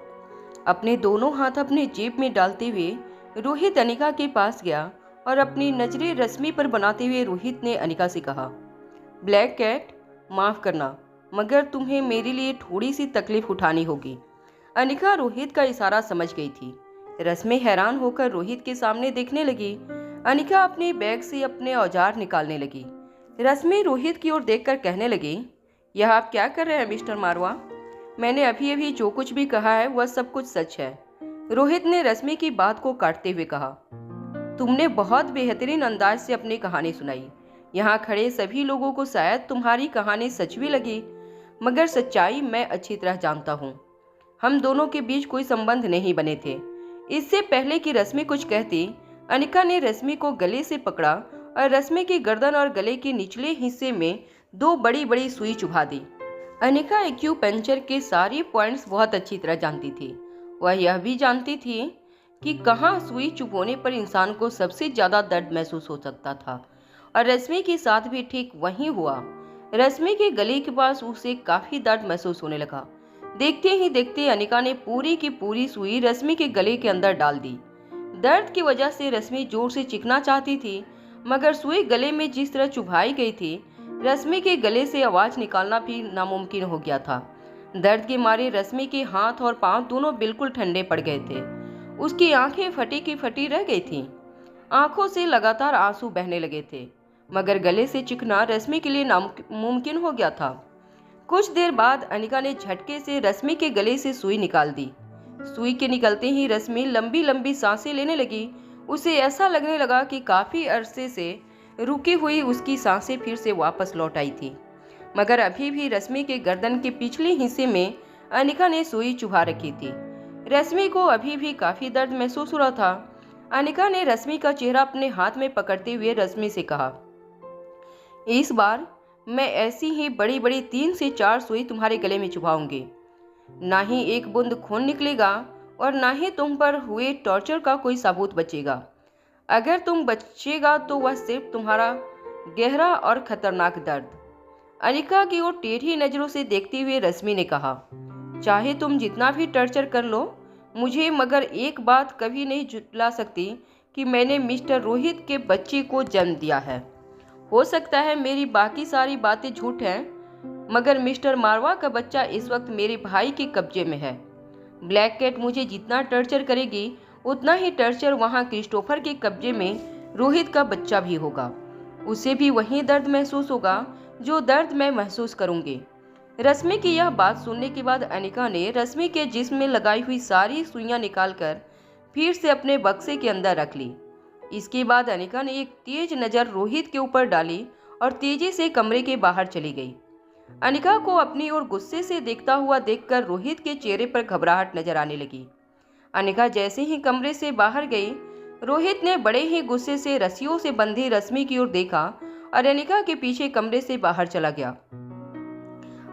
अपने दोनों हाथ अपने जेब में डालते हुए रोहित अनिका के पास गया और अपनी नजरें रश्मि पर बनाते हुए रोहित ने अनिका से कहा, ब्लैक कैट, माफ करना, मगर तुम्हें मेरे लिए थोड़ी सी तकलीफ उठानी होगी। अनिका रोहित का इशारा समझ गई थी। रश्मि हैरान होकर रोहित के सामने देखने लगी। अनिका अपने बैग से अपने औजार निकालने लगी। रश्मि रोहित की ओर देखकर कहने लगी, यह आप क्या कर रहे हैं मिस्टर मारवा? मैंने अभी अभी जो कुछ भी कहा है वह सब कुछ सच है। रोहित ने रश्मि की बात को काटते हुए कहा, तुमने बहुत बेहतरीन अंदाज से अपनी कहानी सुनाई। यहाँ खड़े सभी लोगों को शायद तुम्हारी कहानी सच भी लगी, मगर सच्चाई मैं अच्छी तरह जानता हूँ। हम दोनों के बीच कोई संबंध नहीं बने थे। इससे पहले कि रश्मि कुछ कहती, अनिका ने रश्मि को गले से पकड़ा और रश्मि की गर्दन और गले के निचले हिस्से में 2 बड़ी बड़ी सुई चुभा दी। अनिका एक्यूपंक्चर के सारे पॉइंट्स बहुत अच्छी तरह जानती थी। वह यह भी जानती थी कि कहाँ सुई चुभोने पर इंसान को सबसे ज्यादा दर्द महसूस हो सकता था, और रश्मि के साथ भी ठीक वही हुआ। रश्मि के गले के पास उसे काफी दर्द महसूस होने लगा। देखते ही देखते अनिका ने पूरी की पूरी सुई रश्मि के गले के अंदर डाल दी। दर्द की वजह से रश्मि जोर से चीखना चाहती थी, मगर सुई गले में जिस तरह चुभाई गई थी, रश्मि के गले से आवाज निकालना भी नामुमकिन हो गया था। दर्द के मारे रश्मि के हाथ और पांव दोनों बिल्कुल ठंडे पड़ गए थे। उसकी आंखें फटी की फटी रह गई थीं। आंखों से लगातार आंसू बहने लगे थे, मगर गले से चीखना रश्मि के लिए नामुमकिन हो गया था। कुछ देर बाद अनिका ने झटके से रश्मि के गले से सुई निकाल दी। सुई के निकलते ही रश्मि लंबी लंबी सांसें लेने लगी। उसे ऐसा लगने लगा कि काफी अरसे से रुकी हुई उसकी सांसें फिर से वापस लौट आई थी, मगर अभी भी रश्मि के गर्दन के पिछले हिस्से में अनिका ने सुई चुभा रखी थी। रश्मि को अभी भी काफी दर्द महसूस हो रहा था। अनिका ने रश्मि का चेहरा अपने हाथ में पकड़ते हुए रश्मि से कहा, इस बार मैं ऐसी ही बड़ी बड़ी 3 से 4 सुई तुम्हारे गले में चुभाऊंगी। ना ही एक बूंद खून निकलेगा और ना ही तुम पर हुए टॉर्चर का कोई सबूत बचेगा। अगर तुम बचेगा तो वह सिर्फ तुम्हारा गहरा और खतरनाक दर्द। अनिका की ओर टेढ़ी नजरों से देखते हुए रश्मि ने कहा, चाहे तुम जितना भी टॉर्चर कर लो मुझे, मगर एक बात कभी नहीं झुटला सकती कि मैंने मिस्टर रोहित के बच्चे को जन्म दिया है। हो सकता है मेरी बाकी सारी बातें झूठ हैं, मगर मिस्टर मारवा का बच्चा इस वक्त मेरे भाई के कब्जे में है। ब्लैक कैट मुझे जितना टॉर्चर करेगी उतना ही टॉर्चर वहाँ क्रिस्टोफर के कब्जे में रोहित का बच्चा भी होगा। उसे भी वही दर्द महसूस होगा जो दर्द मैं महसूस करूंगी। रश्मि की यह बात सुनने के बाद अनिका ने रश्मि के जिस्म में लगाई हुई सारी सुइयां निकालकर फिर से अपने बक्से के अंदर रख ली। इसके बाद अनिका ने एक तेज नज़र रोहित के ऊपर डाली और तेजी से कमरे के बाहर चली गई। अनिका को अपनी ओर गुस्से से देखता हुआ देखकर रोहित के चेहरे पर घबराहट नजर आने लगी। अनिका जैसे ही कमरे से बाहर गई, रोहित ने बड़े ही गुस्से से रस्सियों से बंधी रश्मि की ओर देखा और अनिका के पीछे कमरे से बाहर चला गया।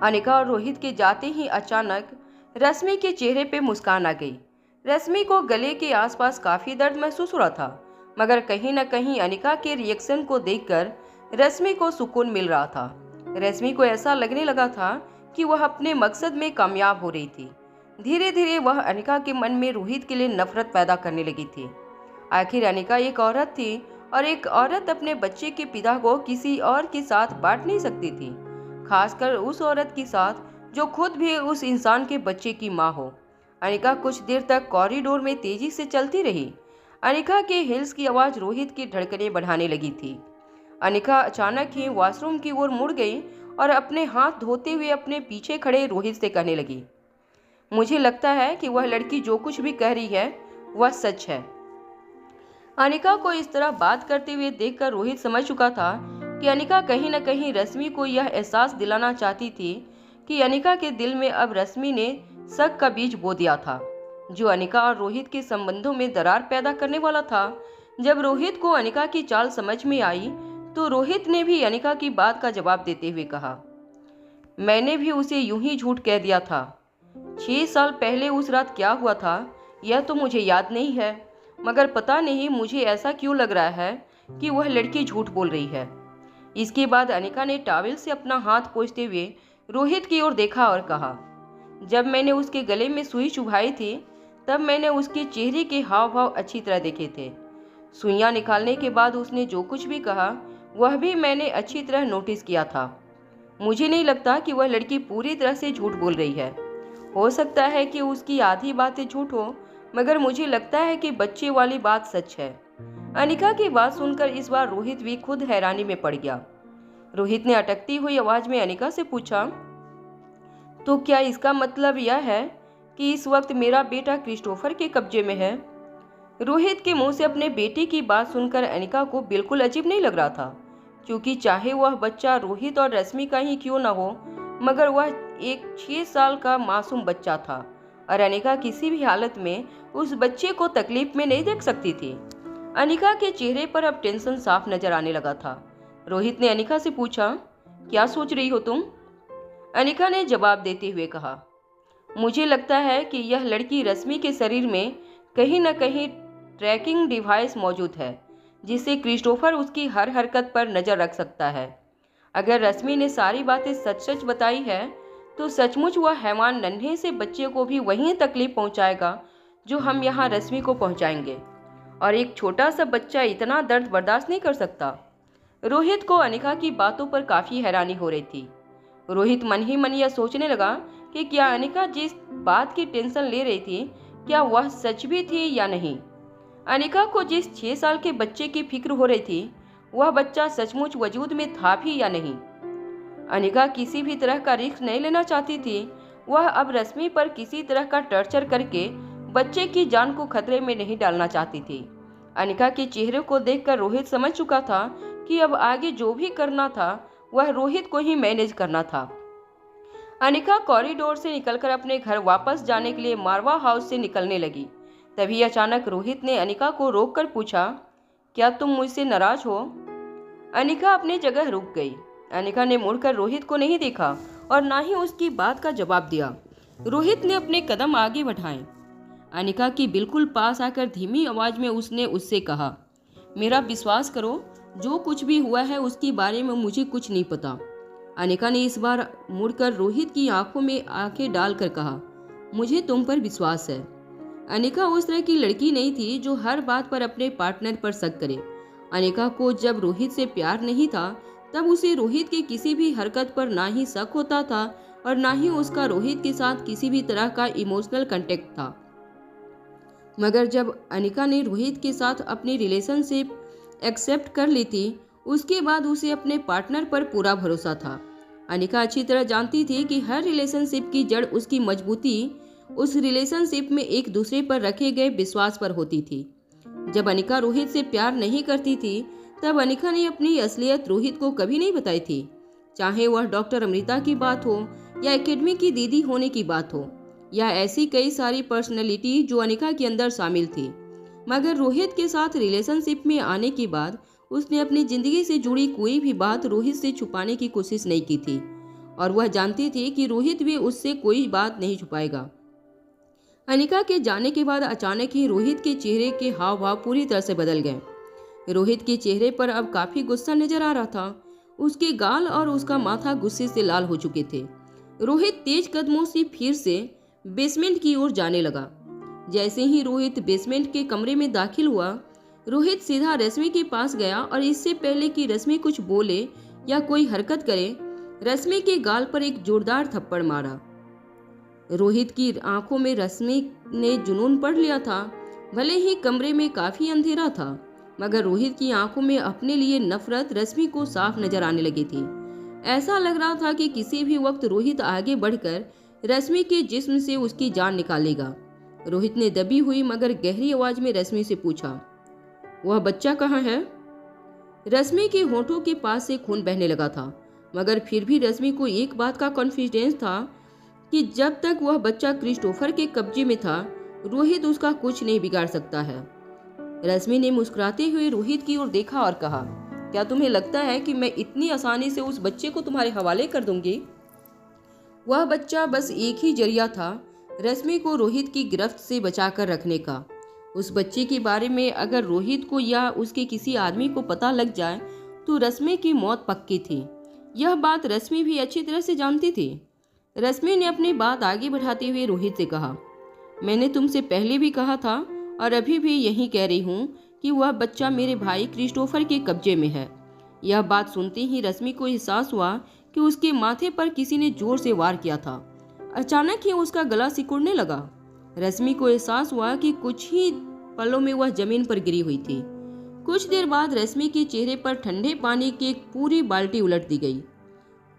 अनिका और रोहित के जाते ही अचानक रश्मि के चेहरे पे मुस्कान आ गई। रश्मि को गले के आसपास काफी दर्द महसूस हो रहा था, मगर कहीं न कहीं अनिका के रिएक्शन को देखकर रश्मि को सुकून मिल रहा था। रश्मि को ऐसा लगने लगा था कि वह अपने मकसद में कामयाब हो रही थी। धीरे धीरे वह अनिका के मन में रोहित के लिए नफरत पैदा करने लगी थी। आखिर अनिका एक औरत थी और एक औरत अपने बच्चे के पिता को किसी और के साथ बांट नहीं सकती थी, खासकर उस औरत के साथ जो खुद भी उस इंसान के बच्चे की माँ हो। अनिका कुछ देर तक कॉरिडोर में तेजी से चलती रही। अनिका के हिल्स की आवाज़ रोहित की धड़कनें बढ़ाने लगी थी। अनिका अचानक ही वॉशरूम की ओर मुड़ गई और अपने हाथ धोते हुए अपने पीछे खड़े रोहित से कहने लगी, मुझे लगता है कि वह लड़की जो कुछ भी कह रही है वह सच है। अनिका को इस तरह बात करते हुए देखकर रोहित समझ चुका था कि अनिका कहीं न कहीं रश्मि को यह एहसास दिलाना चाहती थी कि अनिका के दिल में अब रश्मि ने शक का बीज बो दिया था, जो अनिका और रोहित के संबंधों में दरार पैदा करने वाला था। जब रोहित को अनिका की चाल समझ में आई तो रोहित ने भी अनिका की बात का जवाब देते हुए कहा, मैंने भी उसे यूं ही झूठ कह दिया था। 6 साल पहले उस रात क्या हुआ था यह तो मुझे याद नहीं है, मगर पता नहीं मुझे ऐसा क्यों लग रहा है कि वह लड़की झूठ बोल रही है। इसके बाद अनिका ने टॉवेल से अपना हाथ पोंछते हुए रोहित की ओर देखा और कहा, जब मैंने उसके गले में सुई चुभाई थी तब मैंने उसके चेहरे के हाव भाव अच्छी तरह देखे थे। सुइयां निकालने के बाद उसने जो कुछ भी कहा वह भी मैंने अच्छी तरह नोटिस किया था। मुझे नहीं लगता कि वह लड़की पूरी तरह से झूठ बोल रही है। हो सकता है कि उसकी आधी बातें झूठ हो, मगर मुझे लगता है कि बच्चे वाली बात सच है। अनिका की बात सुनकर इस बार रोहित भी खुद हैरानी में पड़ गया। रोहित ने अटकती हुई आवाज में अनिका से पूछा, तो क्या इसका मतलब यह है कि इस वक्त मेरा बेटा क्रिस्टोफर के कब्जे में है? रोहित के मुंह से अपने बेटे की बात सुनकर अनिका को बिल्कुल अजीब नहीं लग रहा था, क्योंकि चाहे वह बच्चा रोहित और रश्मि का ही क्यों न हो, मगर वह एक 6 साल का मासूम बच्चा था और अनिका किसी भी हालत में उस बच्चे को तकलीफ में नहीं देख सकती थी। अनिका के चेहरे पर अब टेंशन साफ नजर आने लगा था। रोहित ने अनिका से पूछा, क्या सोच रही हो तुम? अनिका ने जवाब देते हुए कहा, मुझे लगता है कि यह लड़की रश्मि के शरीर में कहीं न कहीं ट्रैकिंग डिवाइस मौजूद है, जिससे क्रिस्टोफर उसकी हर हरकत पर नजर रख सकता है। अगर रश्मि ने सारी बातें सच सच बताई है तो सचमुच वह हैवान नन्हे से बच्चे को भी वही तकलीफ पहुंचाएगा जो हम यहाँ रश्मि को पहुंचाएंगे, और एक छोटा सा बच्चा इतना दर्द बर्दाश्त नहीं कर सकता। रोहित को अनिका की बातों पर काफी हैरानी हो रही थी। रोहित मन ही मन यह सोचने लगा कि क्या अनिका जिस बात की टेंशन ले रही थी क्या वह सच भी थी या नहीं। अनिका को जिस 6 साल के बच्चे की फिक्र हो रही थी वह बच्चा सचमुच वजूद में था भी या नहीं। अनिका किसी भी तरह का रिस्क नहीं लेना चाहती थी। वह अब रश्मि पर किसी तरह का टॉर्चर करके बच्चे की जान को खतरे में नहीं डालना चाहती थी। अनिका के चेहरे को देखकर रोहित समझ चुका था कि अब आगे जो भी करना था वह रोहित को ही मैनेज करना था। अनिका कॉरिडोर से निकलकर अपने घर वापस जाने के लिए मारवा हाउस से निकलने लगी। तभी अचानक रोहित ने अनिका को रोककर पूछा, क्या तुम मुझसे नाराज हो? अनिका अपनी जगह रुक गई। अनिका ने मुड़कर रोहित को नहीं देखा और ना ही उसकी बात का जवाब दिया। रोहित ने अपने कदम आगे बढ़ाए। अनिका की बिल्कुल पास आकर धीमी आवाज में उसने उससे कहा, मेरा विश्वास करो, जो कुछ भी हुआ है उसके बारे में मुझे कुछ नहीं पता। अनिका ने इस बार मुड़कर रोहित की आंखों में आंखें डालकर कहा, मुझे तुम पर विश्वास है। अनिका उस तरह की लड़की नहीं थी जो हर बात पर अपने पार्टनर पर शक करे। अनिका को जब रोहित से प्यार नहीं था तब उसे रोहित की किसी भी हरकत पर ना ही शक होता था और ना ही उसका रोहित के साथ किसी भी तरह का इमोशनल कांटेक्ट था। मगर जब अनिका ने रोहित के साथ अपनी रिलेशनशिप एक्सेप्ट कर ली थी उसके बाद उसे अपने पार्टनर पर पूरा भरोसा था। अनिका अच्छी तरह जानती थी कि हर रिलेशनशिप की जड़ उसकी मजबूती उस रिलेशनशिप में एक दूसरे पर रखे गए विश्वास पर होती थी। जब अनिका रोहित से प्यार नहीं करती थी तब अनिका ने अपनी असलियत रोहित को कभी नहीं बताई थी, चाहे वह डॉक्टर अमृता की बात हो या एकेडमी की दीदी होने की बात हो या ऐसी कई सारी पर्सनैलिटी जो अनिका के अंदर शामिल थी। मगर रोहित के साथ रिलेशनशिप में आने के बाद उसने अपनी जिंदगी से जुड़ी कोई भी बात रोहित से छुपाने की कोशिश नहीं की थी और वह जानती थी कि रोहित भी उससे कोई बात नहीं छुपाएगा। अनिका के जाने के बाद अचानक ही रोहित के चेहरे के हाव भाव पूरी तरह से बदल गए। रोहित के चेहरे पर अब काफी गुस्सा नजर आ रहा था। उसके गाल और उसका माथा गुस्से से लाल हो चुके थे। रोहित तेज कदमों से फिर से बेसमेंट की ओर जाने लगा। जैसे ही रोहित बेसमेंट के कमरे में दाखिल हुआ, रोहित सीधा रश्मि के पास गया और इससे पहले कि रश्मि कुछ बोले या कोई हरकत करे, रश्मि के गाल पर एक जोरदार थप्पड़ मारा। रोहित की आंखों में रश्मि ने जुनून पढ़ लिया था। भले ही कमरे में काफी अंधेरा था, मगर रोहित की आंखों में अपने लिए नफरत रश्मि को साफ नजर आने लगी थी। ऐसा लग रहा था कि किसी भी वक्त रोहित आगे बढ़कर रश्मि के जिस्म से उसकी जान निकालेगा। रोहित ने दबी हुई मगर गहरी आवाज में रश्मि से पूछा, वह बच्चा कहाँ है? रश्मि के होठों के पास से खून बहने लगा था, मगर फिर भी रश्मि को एक बात का कॉन्फिडेंस था कि जब तक वह बच्चा क्रिस्टोफर के कब्जे में था, रोहित उसका कुछ नहीं बिगाड़ सकता है। रश्मि ने मुस्कुराते हुए रोहित की ओर देखा और कहा, क्या तुम्हें लगता है कि मैं इतनी आसानी से उस बच्चे को तुम्हारे हवाले कर दूंगी? वह बच्चा बस एक ही जरिया था रश्मि को रोहित की गिरफ्त से बचाकर रखने का। उस बच्चे के बारे में अगर रोहित को या उसके किसी आदमी को पता लग जाए तो रश्मि की मौत पक्की थी। यह बात रश्मि भी अच्छी तरह से जानती थी। रश्मि ने अपनी बात आगे बढ़ाते हुए रोहित से कहा, मैंने तुमसे पहले भी कहा था और अभी भी यही कह रही हूँ कि वह बच्चा मेरे भाई क्रिस्टोफर के कब्जे में है। यह बात सुनते ही रश्मि को एहसास हुआ कि उसके माथे पर किसी ने जोर से वार किया था। अचानक ही उसका गला सिकुड़ने लगा। रश्मि को एहसास हुआ कि कुछ ही पलों में वह जमीन पर गिरी हुई थी। कुछ देर बाद रश्मि के चेहरे पर ठंडे पानी की एक पूरी बाल्टी उलट दी गई।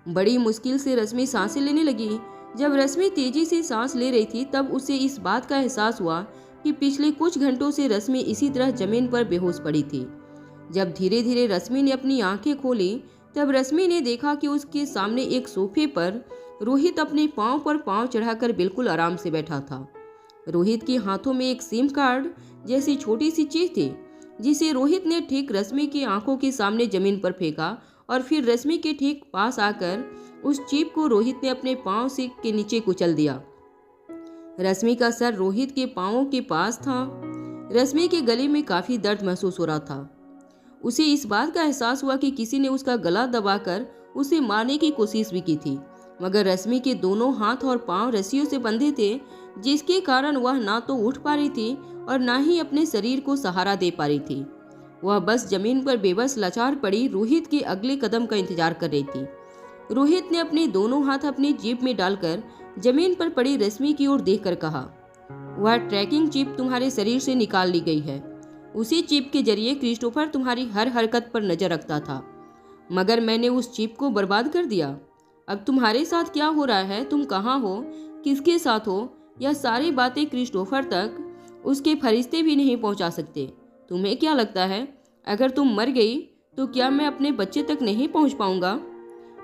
बड़ी मुश्किल से रश्मि सांसें लेने लगी। जब रश्मि तेजी से सांस ले रही थी तब उसे इस बात का एहसास हुआ कि पिछले कुछ घंटों से रश्मि इसी तरह जमीन पर बेहोश पड़ी थी। जब धीरे धीरे रश्मि ने अपनी आंखें खोली तब रश्मि ने देखा कि उसके सामने एक सोफे पर रोहित अपने पांव पर पांव चढ़ाकर बिल्कुल आराम से बैठा था। रोहित के हाथों में एक सिम कार्ड जैसी छोटी सी चीज थी, जिसे रोहित ने ठीक रश्मि की आंखों के सामने जमीन पर फेंका और फिर रश्मि के ठीक पास आकर उस चिप को रोहित ने अपने पांव से के नीचे कुचल दिया। रश्मि का सर रोहित के पांवों के पास था। रश्मि के गले में काफी दर्द महसूस हो रहा था। उसे इस बात का एहसास हुआ कि किसी ने उसका गला दबाकर उसे मारने की कोशिश भी की थी, मगर रश्मि के दोनों हाथ और पांव रस्सियों से बंधे थे, जिसके कारण वह ना तो उठ पा रही थी और ना ही अपने शरीर को सहारा दे पा रही थी। वह बस जमीन पर बेबस लाचार पड़ी रोहित के अगले कदम का इंतजार कर रही थी। रोहित ने अपने दोनों हाथ अपनी जेब में डालकर जमीन पर पड़ी रश्मि की ओर देखकर कहा, वह ट्रैकिंग चिप तुम्हारे शरीर से निकाल ली गई है। उसी चिप के जरिए क्रिस्टोफर तुम्हारी हर हरकत पर नजर रखता था, मगर मैंने उस चिप को बर्बाद कर दिया। अब तुम्हारे साथ क्या हो रहा है, तुम कहाँ हो, किसके साथ हो, यह सारी बातें क्रिस्टोफर तक उसके फरिश्ते भी नहीं पहुंचा सकते। तुम्हें क्या लगता है, अगर तुम मर गई तो क्या मैं अपने बच्चे तक नहीं पहुंच पाऊंगा?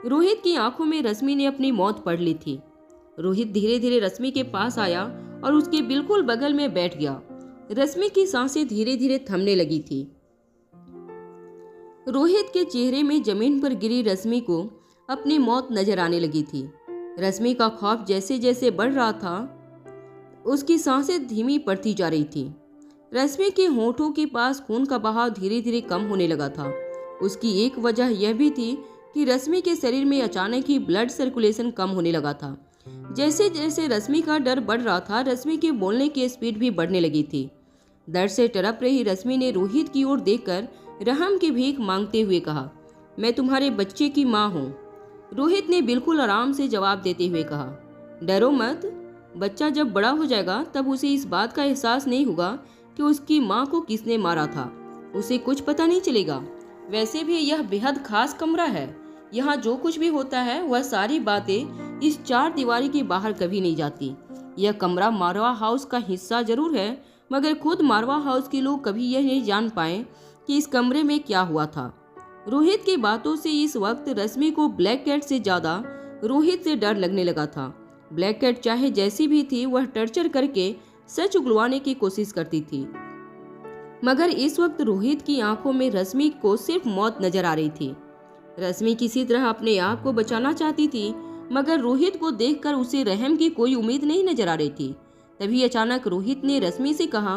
रोहित की आंखों में रश्मि ने अपनी मौत पढ़ ली थी। रोहित धीरे धीरे रश्मि के पास आया और उसके बिल्कुल बगल में बैठ गया। रश्मि की सांसें धीरे धीरे थमने लगी थी। रोहित के चेहरे में जमीन पर गिरी रश्मि को अपनी मौत नजर आने लगी थी। रश्मि का खौफ जैसे जैसे बढ़ रहा था, उसकी सांसें धीमी पड़ती जा रही थी। रश्मि के होठों के पास खून का बहाव धीरे धीरे कम होने लगा था। उसकी एक वजह यह भी थी कि रश्मि के शरीर में अचानक ही ब्लड सर्कुलेशन कम होने लगा था। जैसे जैसे रश्मि का डर बढ़ रहा था, रश्मि के बोलने की स्पीड भी बढ़ने लगी थी। दर्द से तड़प रही रश्मि ने रोहित की ओर देखकर रहम की भीख मांगते हुए कहा, मैं तुम्हारे बच्चे की माँ हूँ। रोहित ने बिल्कुल आराम से जवाब देते हुए कहा, डरो मत, बच्चा जब बड़ा हो जाएगा तब उसे इस बात का एहसास नहीं होगा कि उसकी माँ को किसने मारा था। उसे कुछ पता नहीं चलेगा। वैसे भी यह बेहद खास कमरा है। यहाँ जो कुछ भी होता है वह सारी बातें इस चार दीवारी के बाहर कभी नहीं जाती। यह कमरा मारवा हाउस का हिस्सा जरूर है, मगर खुद मारवा हाउस के लोग कभी यह नहीं जान पाए कि इस कमरे में क्या हुआ था। रोहित की बातों से इस वक्त रश्मि को ब्लैक कैट से ज्यादा रोहित से डर लगने लगा था। ब्लैक कैट चाहे जैसी भी थी, वह टर्चर करके सच उगलवाने की कोशिश करती थी, मगर इस वक्त रोहित की आंखों में रश्मि को सिर्फ मौत नजर आ रही थी। रश्मि किसी तरह अपने आप को बचाना चाहती थी, मगर रोहित को देखकर उसे रहम की कोई उम्मीद नहीं नजर आ रही थी। तभी अचानक रोहित ने रश्मि से कहा,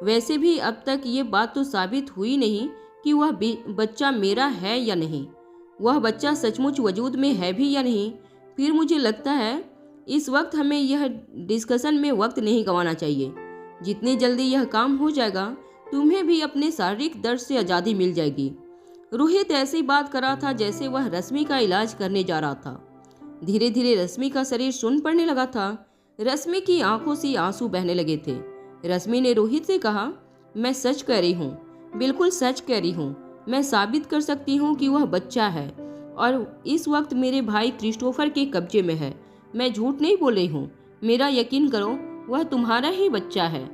वैसे भी अब तक ये बात तो साबित हुई नहीं कि वह बच्चा मेरा है या नहीं, वह बच्चा सचमुच वजूद में है भी या नहीं। फिर मुझे लगता है इस वक्त हमें यह डिस्कशन में वक्त नहीं गंवाना चाहिए। जितनी जल्दी यह काम हो जाएगा, तुम्हें भी अपने शारीरिक दर्द से आज़ादी मिल जाएगी। रोहित ऐसी बात कर रहा था जैसे वह रश्मि का इलाज करने जा रहा था। धीरे धीरे रश्मि का शरीर सुन्न पड़ने लगा था। रश्मि की आंखों से आंसू बहने लगे थे। रश्मि ने रोहित से कहा, मैं सच कह रही हूँ, बिल्कुल सच कह रही हूँ। मैं साबित कर सकती हूँ कि वह बच्चा है और इस वक्त मेरे भाई क्रिस्टोफर के कब्जे में है। मैं झूठ नहीं बोल रही हूँ, मेरा यकीन करो, वह तुम्हारा ही बच्चा है।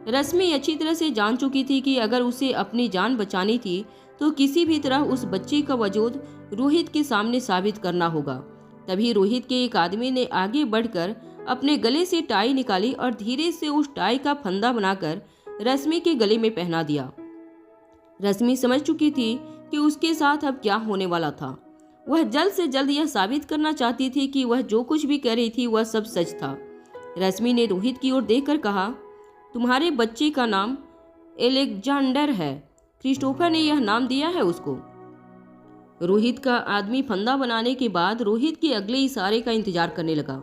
रश्मि अच्छी तरह से जान चुकी थी कि अगर उसे अपनी जान बचानी थी तो किसी भी तरह उस बच्चे का वजूद रोहित के सामने साबित करना होगा। तभी रोहित के एक आदमी ने आगे बढ़कर अपने गले से टाई निकाली और धीरे से उस टाई का फंदा बनाकर रश्मि के गले में पहना दिया। रश्मि समझ चुकी थी कि उसके साथ अब क्या होने वाला था। वह जल्द से जल्द यह साबित करना चाहती थी कि वह जो कुछ भी कह रही थी वह सब सच था। रश्मि ने रोहित की ओर देखकर कहा, तुम्हारे बच्चे का नाम एलेक्जेंडर है। क्रिस्टोफर ने यह नाम दिया है उसको। रोहित का आदमी फंदा बनाने के बाद रोहित के अगले इशारे का इंतजार करने लगा।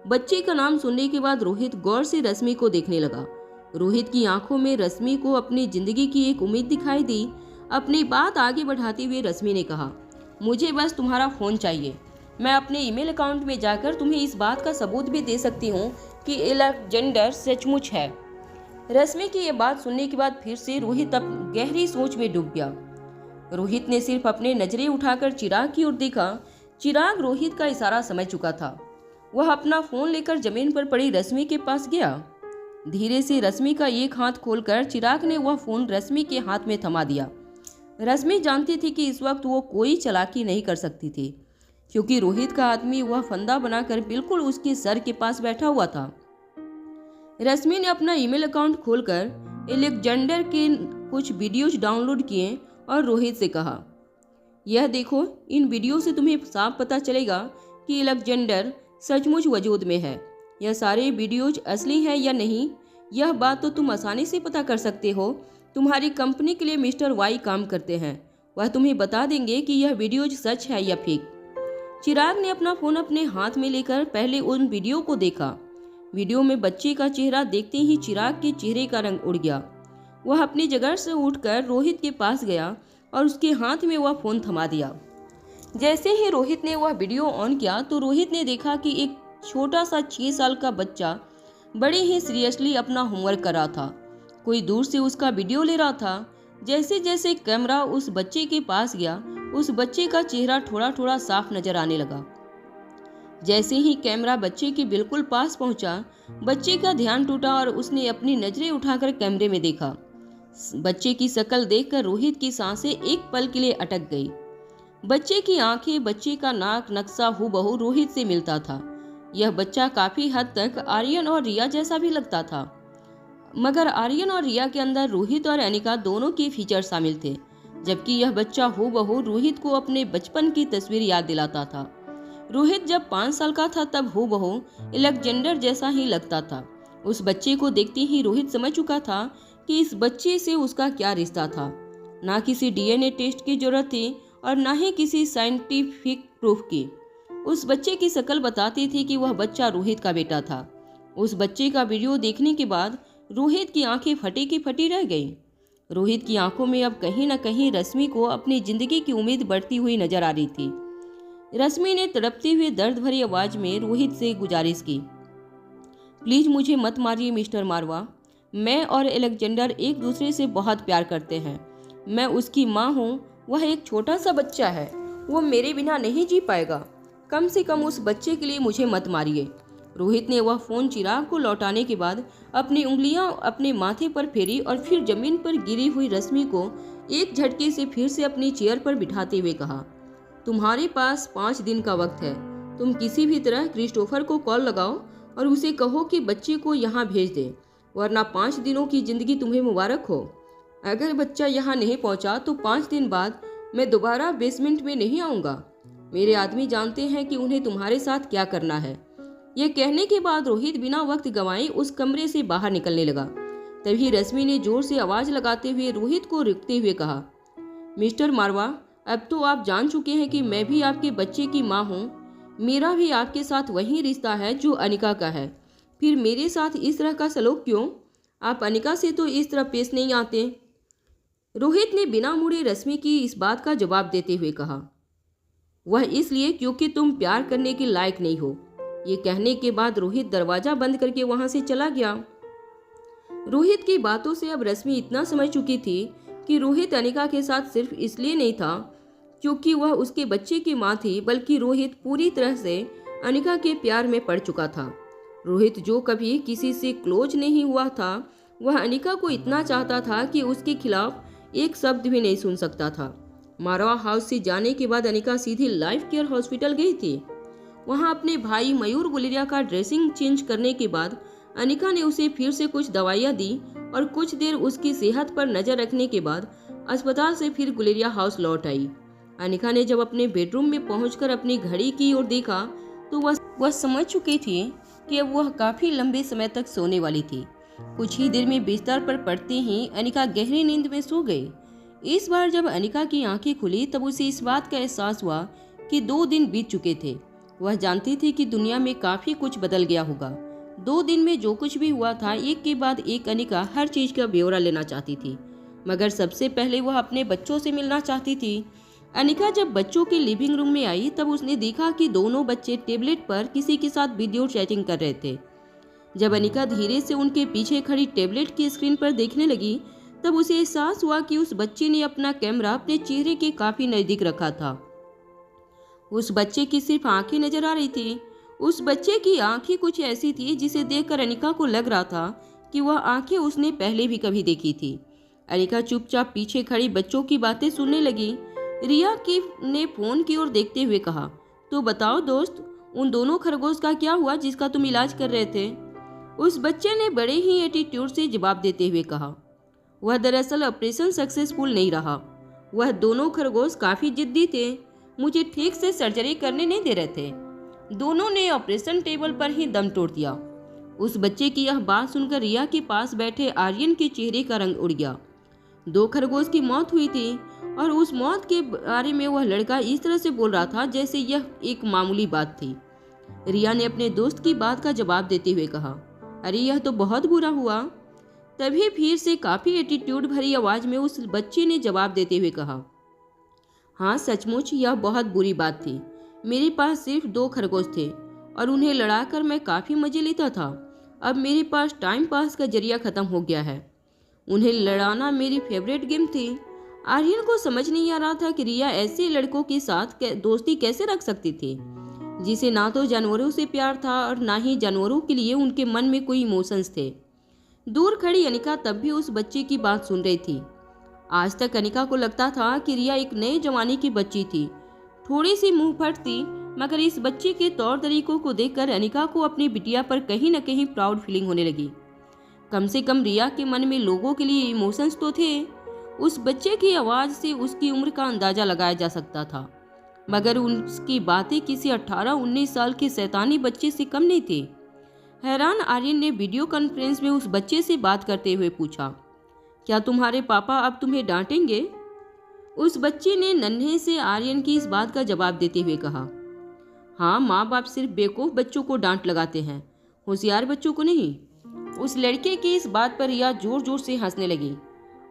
बच्चे का नाम सुनने के बाद रोहित गौर से रश्मि को देखने लगा। रोहित की आंखों में रश्मि को अपनी जिंदगी की एक उम्मीद दिखाई दी। अपनी बात आगे बढ़ाते हुए रश्मि ने कहा, मुझे बस तुम्हारा फोन चाहिए। मैं अपने ईमेल अकाउंट में जाकर तुम्हें इस बात का सबूत भी दे सकती हूँ कि एलेक्जेंडर सचमुच है। रश्मि की यह बात सुनने के बाद फिर से रोहित अब गहरी सोच में डूब गया। रोहित ने सिर्फ अपने नजरें उठाकर चिराग की ओर देखा। चिराग रोहित का इशारा समझ चुका था। वह अपना फोन लेकर जमीन पर पड़ी रश्मि के पास गया। धीरे से रश्मि का एक हाथ खोलकर चिराग ने वह फोन रश्मि के हाथ में थमा दिया। रश्मि जानती थी कि इस वक्त वो कोई चालाकी नहीं कर सकती थी, क्योंकि रोहित का आदमी वह फंदा बनाकर बिल्कुल उसके सर के पास बैठा हुआ था। रश्मि ने अपना ईमेल अकाउंट खोलकर एलेक्जेंडर के कुछ वीडियोज डाउनलोड किए और रोहित से कहा, यह देखो, इन वीडियो से तुम्हें साफ पता चलेगा कि एलेक्जेंडर सचमुच वजूद में है। यह सारे वीडियोज असली हैं या नहीं, यह बात तो तुम आसानी से पता कर सकते हो। तुम्हारी कंपनी के लिए मिस्टर वाई काम करते हैं, वह तुम्हें बता देंगे कि यह वीडियोज सच है या फेक। चिराग ने अपना फोन अपने हाथ में लेकर पहले उन वीडियो को देखा। वीडियो में बच्चे का चेहरा देखते ही चिराग के चेहरे का रंग उड़ गया। वह अपनी जगह से उठकर रोहित के पास गया और उसके हाथ में वह फोन थमा दिया। जैसे ही रोहित ने वह वीडियो ऑन किया तो रोहित ने देखा कि एक छोटा सा 6 साल का बच्चा बड़े ही सीरियसली अपना होमवर्क कर रहा था। कोई दूर से उसका वीडियो ले रहा था। जैसे जैसे कैमरा उस बच्चे के पास गया, उस बच्चे का चेहरा थोड़ा थोड़ा साफ नजर आने लगा। जैसे ही कैमरा बच्चे के बिल्कुल पास पहुंचा, बच्चे का ध्यान टूटा और उसने अपनी नजरें उठाकर कैमरे में देखा। बच्चे की शक्ल देखकर रोहित की सांसें एक पल के लिए अटक गई। बच्चे की आंखें, बच्चे का नाक नक्शा हूबहू रोहित से मिलता था। यह बच्चा काफी हद तक आर्यन और रिया जैसा भी लगता था, मगर आर्यन और रिया के अंदर रोहित और अनिका दोनों के फीचर शामिल थे, जबकि यह बच्चा हूबहू रोहित को अपने बचपन की तस्वीर याद दिलाता था। रोहित जब 5 साल का था तब हूबहू एलेक्जेंडर जैसा ही लगता था। उस बच्चे को देखते ही रोहित समझ चुका था कि इस बच्चे से उसका क्या रिश्ता था। ना किसी डीएनए टेस्ट की जरूरत थी और ना ही किसी साइंटिफिक प्रूफ की। उस बच्चे की शक्ल बताती थी कि वह बच्चा रोहित का बेटा था। उस बच्चे का वीडियो देखने के बाद रोहित की आंखें फटी की फटी रह गईं। रोहित की आंखों में अब कहीं न कहीं रश्मि को अपनी जिंदगी की उम्मीद बढ़ती हुई नजर आ रही थी। रश्मि ने तड़पते हुए दर्द भरी आवाज में रोहित से गुजारिश की, प्लीज मुझे मत मारिए मिस्टर मारवा। मैं और एलेक्जेंडर एक दूसरे से बहुत प्यार करते हैं। मैं उसकी माँ हूँ। वह एक छोटा सा बच्चा है, वो मेरे बिना नहीं जी पाएगा। कम से कम उस बच्चे के लिए मुझे मत मारिए। रोहित ने वह फोन चिराग को लौटाने के बाद अपनी उंगलियां अपने माथे पर फेरी और फिर जमीन पर गिरी हुई रश्मि को एक झटके से फिर से अपनी चेयर पर बिठाते हुए कहा, तुम्हारे पास 5 दिन का वक्त है। तुम किसी भी तरह क्रिस्टोफर को कॉल लगाओ और उसे कहो कि बच्चे को यहाँ भेज दे, वरना 5 दिनों की जिंदगी तुम्हें मुबारक हो। अगर बच्चा यहाँ नहीं पहुँचा तो 5 दिन बाद मैं दोबारा बेसमेंट में नहीं आऊँगा। मेरे आदमी जानते हैं कि उन्हें तुम्हारे साथ क्या करना है। यह कहने के बाद रोहित बिना वक्त गंवाए उस कमरे से बाहर निकलने लगा। तभी रश्मि ने जोर से आवाज लगाते हुए रोहित को रुकते हुए कहा, मिस्टर मारवा, अब तो आप जान चुके हैं कि मैं भी आपके बच्चे की माँ हूँ। मेरा भी आपके साथ वही रिश्ता है जो अनिका का है। फिर मेरे साथ इस तरह का सलूक क्यों? आप अनिका से तो इस तरह पेश नहीं आते। रोहित ने बिना मुड़े रश्मि की इस बात का जवाब देते हुए कहा, वह इसलिए क्योंकि तुम प्यार करने के लायक नहीं हो। ये कहने के बाद रोहित दरवाजा बंद करके वहां से चला गया। रोहित की बातों से अब रश्मि इतना समझ चुकी थी कि रोहित अनिका के साथ सिर्फ इसलिए नहीं था क्योंकि वह उसके बच्चे की मां थी, बल्कि रोहित पूरी तरह से अनिका के प्यार में पड़ चुका था। रोहित जो कभी किसी से क्लोज नहीं हुआ था, वह अनिका को इतना चाहता था कि उसके खिलाफ एक शब्द भी नहीं सुन सकता था। मारवा हाउस से जाने के बाद अनिका सीधी लाइफ केयर हॉस्पिटल गई थी। वहां अपने भाई मयूर गुलेरिया का ड्रेसिंग चेंज करने के बाद अनिका ने उसे फिर से कुछ दवाइयां दी और कुछ देर उसकी सेहत पर नजर रखने के बाद अस्पताल से फिर गुलेरिया हाउस लौट आई। अनिका ने जब अपने बेडरूम में पहुंचकर अपनी घड़ी की ओर देखा तो वह समझ चुकी थी कि अब वह काफी लंबे समय तक सोने वाली थी। कुछ ही देर में बिस्तर पर पड़ते ही अनिका गहरी नींद में सो गई। इस बार जब अनिका की आंखें खुली तब उसे इस बात का एहसास हुआ कि 2 दिन बीत चुके थे। वह जानती थी कि दुनिया में काफी कुछ बदल गया होगा। 2 दिन में जो कुछ भी हुआ था, एक के बाद एक अनिका हर चीज का ब्यौरा लेना चाहती थी, मगर सबसे पहले वह अपने बच्चों से मिलना चाहती थी। अनिका जब बच्चों के लिविंग रूम में आई तब उसने देखा कि दोनों बच्चे टेबलेट पर किसी के साथ वीडियो चैटिंग कर रहे थे। जब अनिका धीरे से उनके पीछे खड़ी टेबलेट की स्क्रीन पर देखने लगी तब उसे एहसास हुआ कि उस बच्चे ने अपना कैमरा अपने चेहरे के काफी नजदीक रखा था। उस बच्चे की सिर्फ आंखें नजर आ रही थी। उस बच्चे की आंखें कुछ ऐसी थी जिसे देखकर अनिका को लग रहा था कि वह आंखें उसने पहले भी कभी देखी थी। अनिका चुपचाप पीछे खड़ी बच्चों की बातें सुनने लगी। रिया ने फोन की ओर देखते हुए कहा, तो बताओ दोस्त, उन दोनों खरगोश का क्या हुआ जिसका तुम इलाज कर रहे थे? उस बच्चे ने बड़े ही एटीट्यूड से जवाब देते हुए कहा, वह दरअसल ऑपरेशन सक्सेसफुल नहीं रहा। वह दोनों खरगोश काफी जिद्दी थे, मुझे ठीक से सर्जरी करने नहीं दे रहे थे। दोनों ने ऑपरेशन टेबल पर ही दम तोड़ दिया। उस बच्चे की यह बात सुनकर रिया के पास बैठे आर्यन के चेहरे का रंग उड़ गया। 2 खरगोश की मौत हुई थी और उस मौत के बारे में वह लड़का इस तरह से बोल रहा था जैसे यह एक मामूली बात थी। रिया ने अपने दोस्त की बात का जवाब देते हुए कहा, अरे यह तो बहुत बुरा हुआ। तभी फिर से काफी एटीट्यूड भरी आवाज में उस बच्चे ने जवाब देते हुए कहा, हाँ सचमुच यह बहुत बुरी बात थी। मेरे पास सिर्फ 2 खरगोश थे और उन्हें लड़ाकर मैं काफी मजे लेता था। अब मेरे पास टाइम पास का जरिया खत्म हो गया है। उन्हें लड़ाना मेरी फेवरेट गेम थी। आर्यन को समझ नहीं आ रहा था कि रिया ऐसे लड़कों के साथ दोस्ती कैसे रख सकती थी जिसे ना तो जानवरों से प्यार था और ना ही जानवरों के लिए उनके मन में कोई इमोशंस थे। दूर खड़ी अनिका तब भी उस बच्चे की बात सुन रही थी। आज तक अनिका को लगता था कि रिया एक नए जमाने की बच्ची थी, थोड़ी सी मुंहफट थी, मगर इस बच्चे के तौर तरीकों को देखकर अनिका को अपनी बिटिया पर कहीं न कहीं प्राउड फीलिंग होने लगी। कम से कम रिया के मन में लोगों के लिए इमोशंस तो थे। उस बच्चे की आवाज से उसकी उम्र का अंदाजा लगाया जा सकता था, मगर उसकी बातें किसी 18-19 साल के शैतानी बच्चे से कम नहीं थी। हैरान आर्यन ने वीडियो कॉन्फ्रेंस में उस बच्चे से बात करते हुए पूछा, क्या तुम्हारे पापा अब तुम्हें डांटेंगे? उस बच्चे ने नन्हे से आर्यन की इस बात का जवाब देते हुए कहा, हाँ माँ बाप सिर्फ बेवकूफ बच्चों को डांट लगाते हैं, होशियार बच्चों को नहीं। उस लड़के की इस बात पर रिया जोर जोर से हंसने लगी।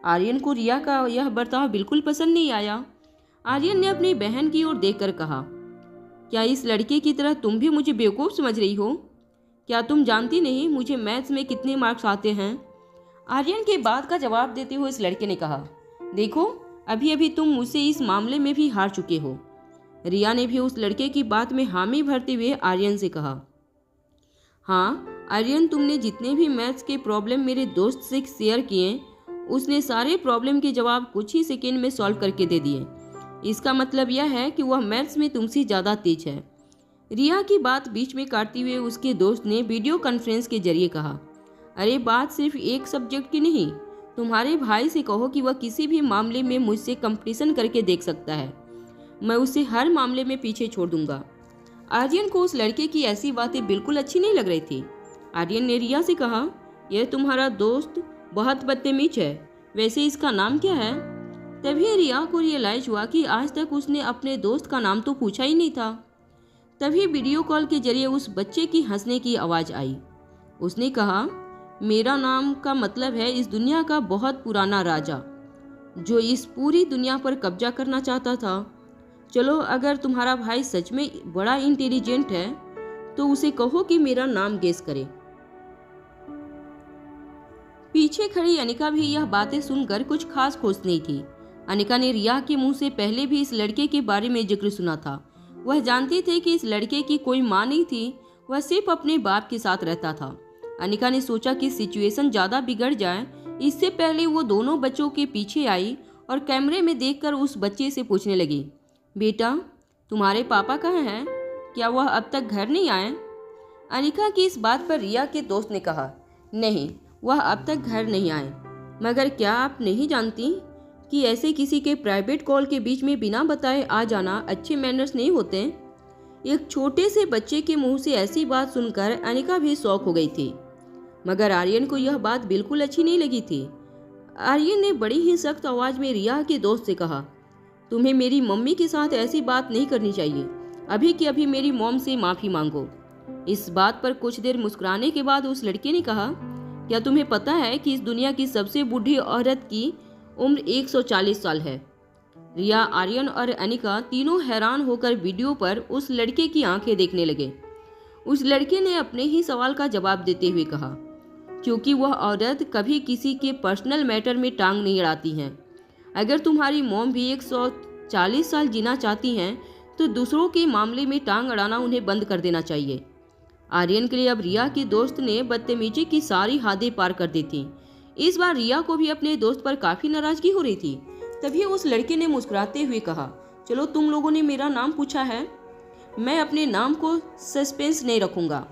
आर्यन को रिया का यह बर्ताव बिल्कुल पसंद नहीं आया। आर्यन ने अपनी बहन की ओर देखकर कहा, क्या इस लड़के की तरह तुम भी मुझे बेवकूफ समझ रही हो? क्या तुम जानती नहीं मुझे मैथ्स में कितने मार्क्स आते हैं? आर्यन के बात का जवाब देते हुए इस लड़के ने कहा, देखो अभी अभी तुम मुझसे इस मामले में भी हार चुके हो। रिया ने भी उस लड़के की बात में हामी भरते हुए आर्यन से कहा, हाँ आर्यन, तुमने जितने भी मैथ्स के प्रॉब्लम मेरे दोस्त से शेयर किए उसने सारे प्रॉब्लम के जवाब कुछ ही सेकेंड में सॉल्व करके दे दिए। इसका मतलब यह है कि वह मैथ्स में तुमसे ज़्यादा तेज है। रिया की बात बीच में काटते हुए उसके दोस्त ने वीडियो कॉन्फ्रेंस के जरिए कहा, अरे बात सिर्फ एक सब्जेक्ट की नहीं, तुम्हारे भाई से कहो कि वह किसी भी मामले में मुझसे कंपटीशन करके देख सकता है। मैं उसे हर मामले में पीछे छोड़ दूंगा। आर्यन को उस लड़के की ऐसी बातें बिल्कुल अच्छी नहीं लग रही थी। आर्यन ने रिया से कहा, यह तुम्हारा दोस्त बहुत बदतमीज है, वैसे इसका नाम क्या है? तभी रिया को रियलाइज हुआ कि आज तक उसने अपने दोस्त का नाम तो पूछा ही नहीं था। तभी वीडियो कॉल के जरिए उस बच्चे की हंसने की आवाज आई। उसने कहा, मेरा नाम का मतलब है इस दुनिया का बहुत पुराना राजा जो इस पूरी दुनिया पर कब्जा करना चाहता था। चलो अगर तुम्हारा भाई सच में बड़ा इंटेलिजेंट है तो उसे कहो कि मेरा नाम गेस करे। पीछे खड़ी अनिका भी यह बातें सुनकर कुछ खास खुश नहीं थी। अनिका ने रिया के मुंह से पहले भी इस लड़के के बारे में जिक्र सुना था। वह जानती थी कि इस लड़के की कोई माँ नहीं थी, वह सिर्फ अपने बाप के साथ रहता था। अनिका ने सोचा कि सिचुएशन ज़्यादा बिगड़ जाए, इससे पहले वो दोनों बच्चों के पीछे आई और कैमरे में देखकर उस बच्चे से पूछने लगी, बेटा तुम्हारे पापा कहाँ हैं? क्या वह अब तक घर नहीं आए? अनिका की इस बात पर रिया के दोस्त ने कहा, नहीं वह अब तक घर नहीं आए। मगर क्या आप नहीं जानती कि ऐसे किसी के प्राइवेट कॉल के बीच में बिना बताए आ जाना अच्छे मैनर्स नहीं होते? एक छोटे से बच्चे के मुंह से ऐसी बात सुनकर अनिका भी शॉक हो गई थी। मगर आर्यन को यह बात बिल्कुल अच्छी नहीं लगी थी। आर्यन ने बड़ी ही सख्त आवाज में रिया के दोस्त से कहा, तुम्हें मेरी मम्मी के साथ ऐसी बात नहीं करनी चाहिए। अभी की अभी मेरी मॉम से माफी मांगो। इस बात पर कुछ देर मुस्कुराने के बाद उस लड़के ने कहा, क्या तुम्हें पता है कि इस दुनिया की सबसे बूढ़ी औरत की उम्र 140 साल है। रिया, आर्यन और अनिका तीनों हैरान होकर वीडियो पर उस लड़के की आंखें देखने लगे। उस लड़के ने अपने ही सवाल का जवाब देते हुए कहा, क्योंकि वह औरत कभी किसी के पर्सनल मैटर में टांग नहीं अड़ाती हैं। अगर तुम्हारी मॉम भी 140 साल जीना चाहती हैं तो दूसरों के मामले में टांग अड़ाना उन्हें बंद कर देना चाहिए। आर्यन के लिए अब रिया की दोस्त ने बदतमीजी की सारी हदें पार कर दी थी। इस बार रिया को भी अपने दोस्त पर काफी नाराजगी हो रही थी। तभी उस लड़के ने मुस्कुराते हुए कहा, चलो तुम लोगों ने मेरा नाम पूछा है, मैं अपने नाम को सस्पेंस नहीं रखूंगा।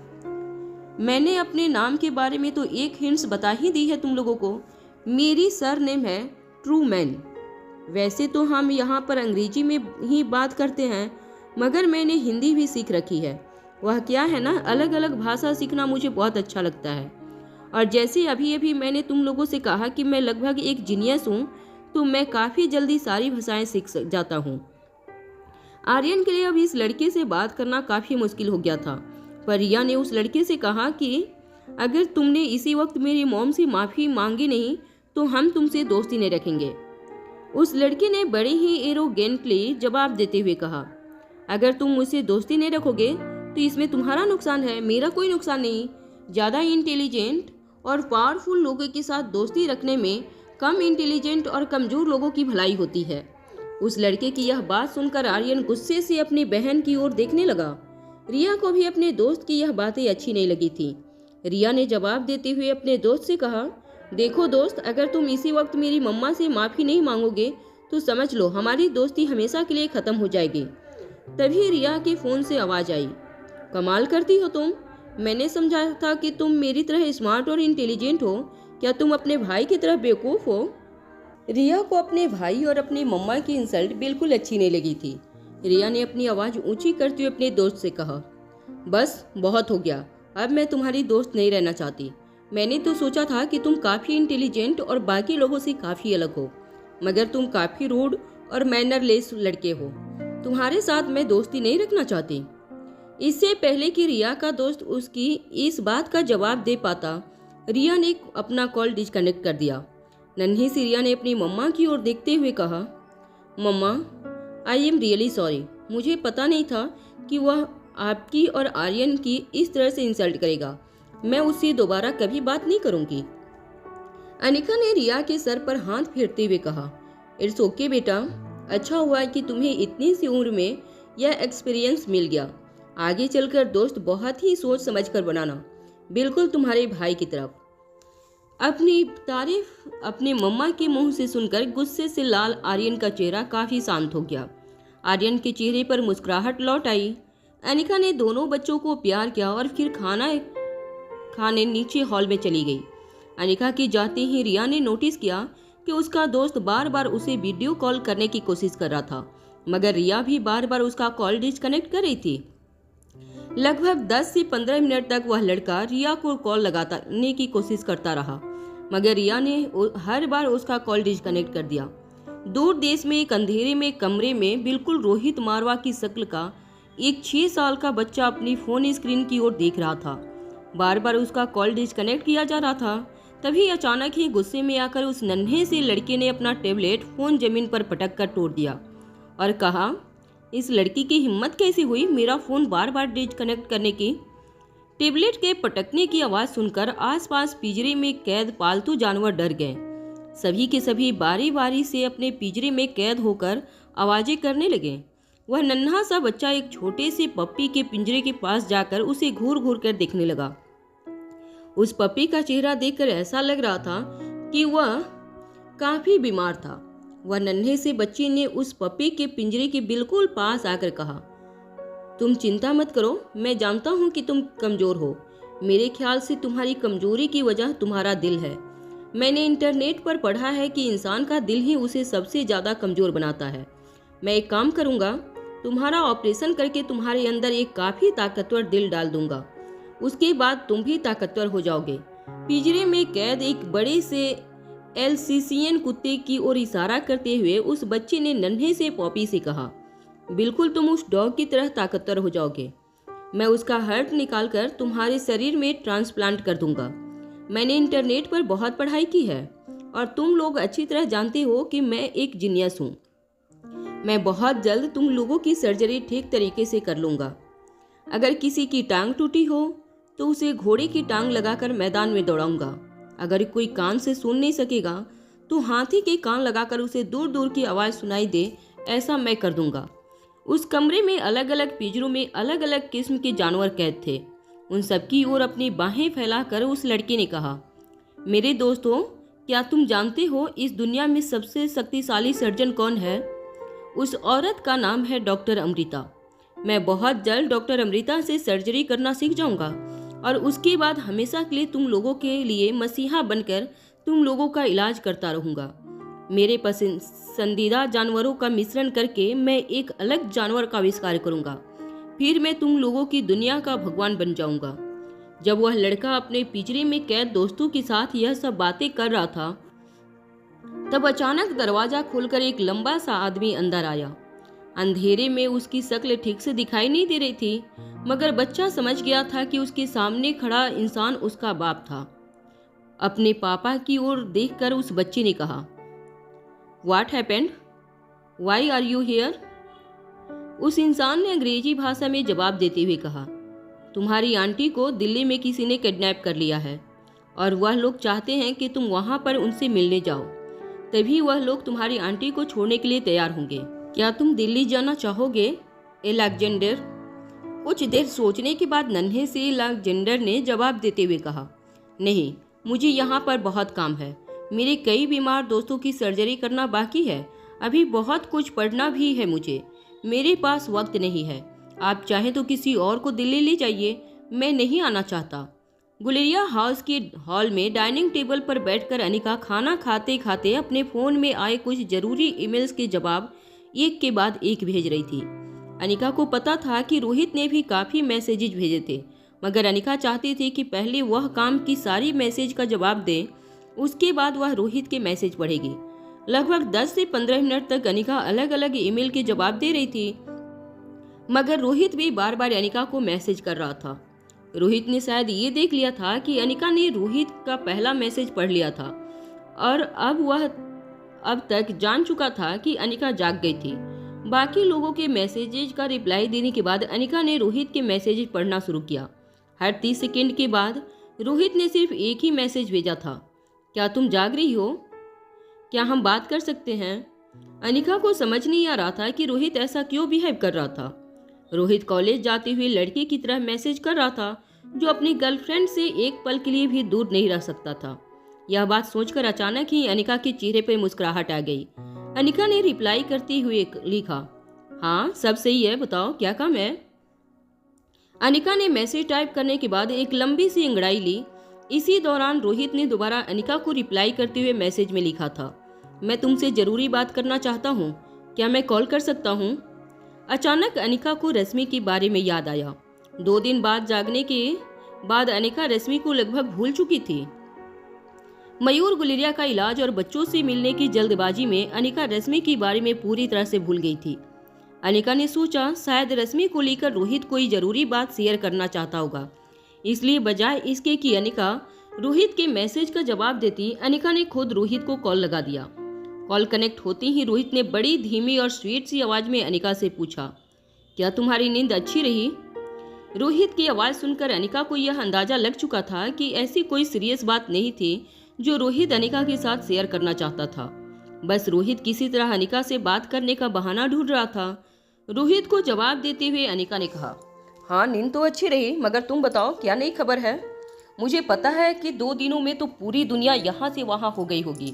मैंने अपने नाम के बारे में तो एक हिंट्स बता ही दी है तुम लोगों को। मेरी सरनेम है ट्रूमैन। वैसे तो हम यहाँ पर अंग्रेजी में ही बात करते हैं, मगर मैंने हिंदी भी सीख रखी है। वह क्या है ना, अलग अलग भाषा सीखना मुझे बहुत अच्छा लगता है। और जैसे अभी अभी मैंने तुम लोगों से कहा कि मैं लगभग एक जीनियस हूँ, तो मैं काफ़ी जल्दी सारी भाषाएं सीख जाता हूँ। आर्यन के लिए अब इस लड़के से बात करना काफ़ी मुश्किल हो गया था, पर रिया ने उस लड़के से कहा कि अगर तुमने इसी वक्त मेरी मॉम से माफ़ी मांगी नहीं तो हम तुमसे दोस्ती नहीं रखेंगे। उस लड़के ने बड़े ही एरोगेंटली जवाब देते हुए कहा, अगर तुम मुझसे दोस्ती नहीं रखोगे तो इसमें तुम्हारा नुकसान है, मेरा कोई नुकसान नहीं। ज़्यादा इंटेलिजेंट और पावरफुल लोगों के साथ दोस्ती रखने में कम इंटेलिजेंट और कमज़ोर लोगों की भलाई होती है। उस लड़के की यह बात सुनकर आर्यन गुस्से से अपनी बहन की ओर देखने लगा। रिया को भी अपने दोस्त की यह बातें अच्छी नहीं लगी थी। रिया ने जवाब देते हुए अपने दोस्त से कहा, देखो दोस्त, अगर तुम इसी वक्त मेरी मम्मा से माफ़ी नहीं मांगोगे तो समझ लो हमारी दोस्ती हमेशा के लिए ख़त्म हो जाएगी। तभी रिया के फ़ोन से आवाज़ आई, कमाल करती हो तुम, मैंने समझा था कि तुम मेरी तरह स्मार्ट और इंटेलिजेंट हो, क्या तुम अपने भाई की तरह बेवकूफ़ हो। रिया को अपने भाई और अपनी मम्मा की इंसल्ट बिल्कुल अच्छी नहीं लगी थी। रिया ने अपनी आवाज़ ऊंची करते हुए अपने दोस्त से कहा, बस बहुत हो गया, अब मैं तुम्हारी दोस्त नहीं रहना चाहती। मैंने तो सोचा था कि तुम काफ़ी इंटेलिजेंट और बाकी लोगों से काफ़ी अलग हो, मगर तुम काफ़ी रूड और मैनरलेस लड़के हो। तुम्हारे साथ मैं दोस्ती नहीं रखना चाहती। इससे पहले कि रिया का दोस्त उसकी इस बात का जवाब दे पाता, रिया ने अपना कॉल डिस्कनेक्ट कर दिया। नन्ही सी रिया ने अपनी मम्मा की ओर देखते हुए कहा, मम्मा, आई एम रियली सॉरी, मुझे पता नहीं था कि वह आपकी और आर्यन की इस तरह से इंसल्ट करेगा। मैं उससे दोबारा कभी बात नहीं करूंगी। अनिका ने रिया के सर पर हाथ फेरते हुए कहा, इट्स ओके बेटा, अच्छा हुआ कि तुम्हें इतनी सी उम्र में यह एक्सपीरियंस मिल गया। आगे चलकर दोस्त बहुत ही सोच समझ कर बनाना, बिल्कुल तुम्हारे भाई की तरफ। अपनी तारीफ अपने मम्मा के मुंह से सुनकर गुस्से से लाल आर्यन का चेहरा काफ़ी शांत हो गया। आर्यन के चेहरे पर मुस्कुराहट लौट आई। अनिका ने दोनों बच्चों को प्यार किया और फिर खाना खाने नीचे हॉल में चली गई। अनिका की जाते ही रिया ने नोटिस किया कि उसका दोस्त बार बार उसे वीडियो कॉल करने की कोशिश कर रहा था, मगर रिया भी बार बार उसका कॉल डिस्कनेक्ट कर रही थी। लगभग 10 से 15 मिनट तक वह लड़का रिया को कॉल लगाने की कोशिश करता रहा, मगर रिया ने हर बार उसका कॉल डिस्कनेक्ट कर दिया। दूर देश में एक अंधेरे में कमरे में बिल्कुल रोहित मारवा की शक्ल का एक 6 साल का बच्चा अपनी फ़ोन स्क्रीन की ओर देख रहा था। बार बार उसका कॉल डिस्कनेक्ट किया जा रहा था। तभी अचानक ही गुस्से में आकर उस नन्हे से लड़के ने अपना टैबलेट फ़ोन जमीन पर पटक कर तोड़ दिया और कहा, इस लड़की की हिम्मत कैसे हुई मेरा फ़ोन बार बार डिस्कनेक्ट करने की। टैबलेट के पटकने की आवाज़ सुनकर आसपास पिंजरे में कैद पालतू जानवर डर गए। सभी के सभी बारी बारी से अपने पिंजरे में कैद होकर आवाज़ें करने लगे। वह नन्हा सा बच्चा एक छोटे से पप्पी के पिंजरे के पास जाकर उसे घूर घूर कर देखने लगा। उस पप्पी का चेहरा देखकर ऐसा लग रहा था कि वह काफ़ी बीमार था। वह नन्हे से बच्चे ने उस पप्पी के पिंजरे के बिल्कुल पास आकर कहा, तुम चिंता मत करो, मैं जानता हूँ कि तुम कमज़ोर हो। मेरे ख्याल से तुम्हारी कमज़ोरी की वजह तुम्हारा दिल है। मैंने इंटरनेट पर पढ़ा है कि इंसान का दिल ही उसे सबसे ज़्यादा कमज़ोर बनाता है। मैं एक काम करूँगा, तुम्हारा ऑपरेशन करके तुम्हारे अंदर एक काफ़ी ताकतवर दिल डाल दूंगा। उसके बाद तुम भी ताकतवर हो जाओगे। पिंजरे में कैद एक बड़े से एल्सेशियन कुत्ते की ओर इशारा करते हुए उस बच्चे ने नन्हे से पॉपी से कहा, बिल्कुल तुम उस डॉग की तरह ताकतवर हो जाओगे। मैं उसका हार्ट निकालकर तुम्हारे शरीर में ट्रांसप्लांट कर दूंगा। मैंने इंटरनेट पर बहुत पढ़ाई की है और तुम लोग अच्छी तरह जानते हो कि मैं एक जीनियस हूँ। मैं बहुत जल्द तुम लोगों की सर्जरी ठीक तरीके से कर लूँगा। अगर किसी की टांग टूटी हो तो उसे घोड़े की टांग लगाकर मैदान में दौड़ाऊंगा। अगर कोई कान से सुन नहीं सकेगा तो हाथी के कान लगाकर उसे दूर दूर की आवाज़ सुनाई दे, ऐसा मैं कर दूंगा। उस कमरे में अलग अलग पिंजरों में अलग अलग किस्म के जानवर कैद थे। उन सबकी ओर अपनी बाहें फैलाकर उस लड़की ने कहा, मेरे दोस्तों, क्या तुम जानते हो इस दुनिया में सबसे शक्तिशाली सर्जन कौन है? उस औरत का नाम है डॉक्टर अमृता। मैं बहुत जल्द डॉक्टर अमृता से सर्जरी करना सीख जाऊंगा और उसके बाद हमेशा के लिए तुम लोगों के लिए मसीहा बनकर तुम लोगों का इलाज करता रहूंगा। मेरे पसंदीदा जानवरों का मिश्रण करके मैं एक अलग जानवर का आविष्कार करूंगा। फिर मैं तुम लोगों की दुनिया का भगवान बन जाऊंगा। जब वह लड़का अपने पिंजरे में कैद दोस्तों के साथ यह सब बातें कर रहा था, तब अचानक दरवाजा खोलकर एक लंबा सा आदमी अंदर आया। अंधेरे में उसकी शक्ल ठीक से दिखाई नहीं दे रही थी, मगर बच्चा समझ गया था कि उसके सामने खड़ा इंसान उसका बाप था। अपने पापा की ओर देखकर उस बच्चे ने कहा, What happened? Why are you here? उस इंसान ने अंग्रेजी भाषा में जवाब देते हुए कहा, तुम्हारी आंटी को दिल्ली में किसी ने किडनैप कर लिया है और वह लोग चाहते हैं कि तुम वहां पर उनसे मिलने जाओ। तभी वह लोग तुम्हारी आंटी को छोड़ने के लिए तैयार होंगे। क्या तुम दिल्ली जाना चाहोगे, एलेक्जेंडर? कुछ देर सोचने के बाद नन्हे से एलेक्जेंडर ने जवाब देते हुए कहा, नहीं, मुझे यहाँ पर बहुत काम है। मेरे कई बीमार दोस्तों की सर्जरी करना बाकी है। अभी बहुत कुछ पढ़ना भी है मुझे। मेरे पास वक्त नहीं है। आप चाहें तो किसी और को दिल्ली ले जाइए, मैं नहीं आना चाहता। गुलेरिया हाउस के हॉल में डाइनिंग टेबल पर बैठकर अनिका खाना खाते खाते अपने फ़ोन में आए कुछ ज़रूरी ईमेल्स के जवाब एक के बाद एक भेज रही थी। अनिका को पता था कि रोहित ने भी काफ़ी मैसेजेज भेजे थे, मगर अनिका चाहती थी कि पहले वह काम की सारी मैसेज का जवाब दे, उसके बाद वह रोहित के मैसेज पढ़ेगी। लगभग 10 से 15 मिनट तक अनिका अलग अलग ईमेल के जवाब दे रही थी, मगर रोहित भी बार बार अनिका को मैसेज कर रहा था। रोहित ने शायद ये देख लिया था कि अनिका ने रोहित का पहला मैसेज पढ़ लिया था और अब तक जान चुका था कि अनिका जाग गई थी। बाकी लोगों के मैसेजेज का रिप्लाई देने के बाद अनिका ने रोहित के मैसेजेज पढ़ना शुरू किया। हर 30 सेकंड के बाद रोहित ने सिर्फ एक ही मैसेज भेजा था, क्या तुम जाग रही हो? क्या हम बात कर सकते हैं? अनिका को समझ नहीं आ रहा था कि रोहित ऐसा क्यों बिहेव कर रहा था। रोहित कॉलेज जाते हुए लड़के की तरह मैसेज कर रहा था, जो अपनी गर्लफ्रेंड से एक पल के लिए भी दूर नहीं रह सकता था। यह बात सोचकर अचानक ही अनिका के चेहरे पर मुस्कुराहट आ गई। अनिका ने रिप्लाई करते हुए लिखा, हाँ सब सही है, बताओ क्या काम है? अनिका ने मैसेज टाइप करने के बाद एक लंबी सी अंगड़ाई ली। इसी दौरान रोहित ने दोबारा अनिका को रिप्लाई करते हुए मैसेज में लिखा था, मैं तुमसे जरूरी बात करना चाहता हूँ, क्या मैं कॉल कर सकता हूँ? अचानक अनिका को रश्मि के बारे में याद आया। 2 दिन बाद जागने के बाद अनिका रश्मि को लगभग भूल चुकी थी। मयूर गुलेरिया का इलाज और बच्चों से मिलने की जल्दबाजी में अनिका रश्मि के बारे में पूरी तरह से भूल गई थी। अनिका ने सोचा शायद रश्मि को लेकर रोहित कोई जरूरी बात शेयर करना चाहता होगा, इसलिए बजाय इसके कि अनिका रोहित के मैसेज का जवाब देती, अनिका ने खुद रोहित को कॉल लगा दिया। कॉल कनेक्ट होते ही रोहित ने बड़ी धीमी और स्वीट सी आवाज में अनिका से पूछा, क्या तुम्हारी नींद अच्छी रही? रोहित की आवाज सुनकर अनिका को यह अंदाजा लग चुका था कि ऐसी कोई सीरियस बात नहीं थी जो रोहित अनिका के साथ शेयर करना चाहता था। बस रोहित किसी तरह अनिका से बात करने का बहाना ढूंढ रहा था। रोहित को जवाब देते हुए अनिका ने कहा, हाँ नींद तो अच्छी रही, मगर तुम बताओ क्या नई खबर है? मुझे पता है कि 2 दिनों में तो पूरी दुनिया यहाँ से वहाँ हो गई होगी।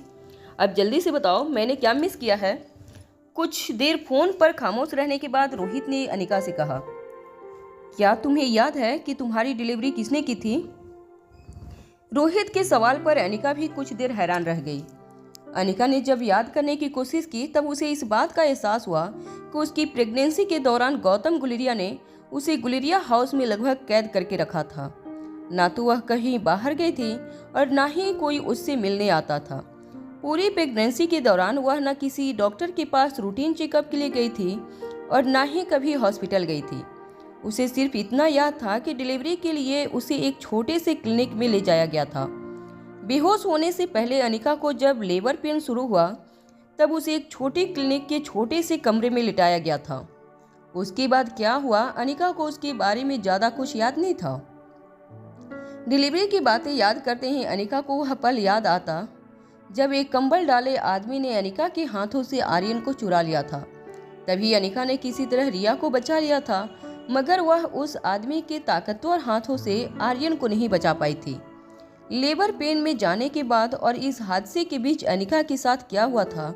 अब जल्दी से बताओ मैंने क्या मिस किया है? कुछ देर फोन पर खामोश रहने के बाद रोहित ने अनिका से कहा, क्या तुम्हें याद है कि तुम्हारी डिलीवरी किसने की थी? रोहित के सवाल पर अनिका भी कुछ देर हैरान रह गई। अनिका ने जब याद करने की कोशिश की तब उसे इस बात का एहसास हुआ कि उसकी प्रेगनेंसी के दौरान गौतम गुलेरिया ने उसे गुलेरिया हाउस में लगभग कैद करके रखा था। ना तो वह कहीं बाहर गई थी और ना ही कोई उससे मिलने आता था। पूरी प्रेगनेंसी के दौरान वह न किसी डॉक्टर के पास रूटीन चेकअप के लिए गई थी और ना ही कभी हॉस्पिटल गई थी। उसे सिर्फ इतना याद था कि डिलीवरी के लिए उसे एक छोटे से क्लिनिक में ले जाया गया था। बेहोश होने से पहले अनिका को जब लेबर पेन शुरू हुआ तब उसे एक छोटे क्लिनिक के छोटे से कमरे में लिटाया गया था। उसके बाद क्या हुआ, अनिका को उसके बारे में ज़्यादा कुछ याद नहीं था। डिलीवरी की बातें याद करते ही अनिका को वह पल याद आता जब एक कंबल डाले आदमी ने अनिका के हाथों से आर्यन को चुरा लिया था। तभी अनिका ने किसी तरह रिया को बचा लिया था, मगर वह उस आदमी के ताकतवर हाथों से आर्यन को नहीं बचा पाई थी। लेबर पेन में जाने के बाद और इस हादसे के बीच अनिका के साथ क्या हुआ था,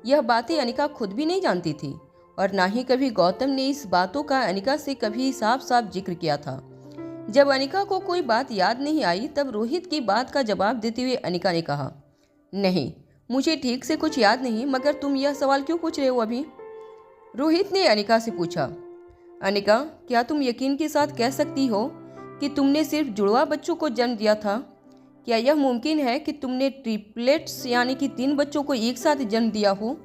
यह बातें अनिका खुद भी नहीं जानती थी और ना ही कभी गौतम ने इस बातों का अनिका से कभी साफ साफ जिक्र किया था। जब अनिका को कोई बात याद नहीं आई तब रोहित की बात का जवाब देते हुए अनिका ने कहा, नहीं, मुझे ठीक से कुछ याद नहीं, मगर तुम यह सवाल क्यों पूछ रहे हो अभी? रोहित ने अनिका से पूछा। अनिका, क्या तुम यकीन के साथ कह सकती हो कि तुमने सिर्फ जुड़वा बच्चों को जन्म दिया था? क्या यह मुमकिन है कि तुमने ट्रिपलेट्स यानी कि 3 बच्चों को एक साथ जन्म दिया हो?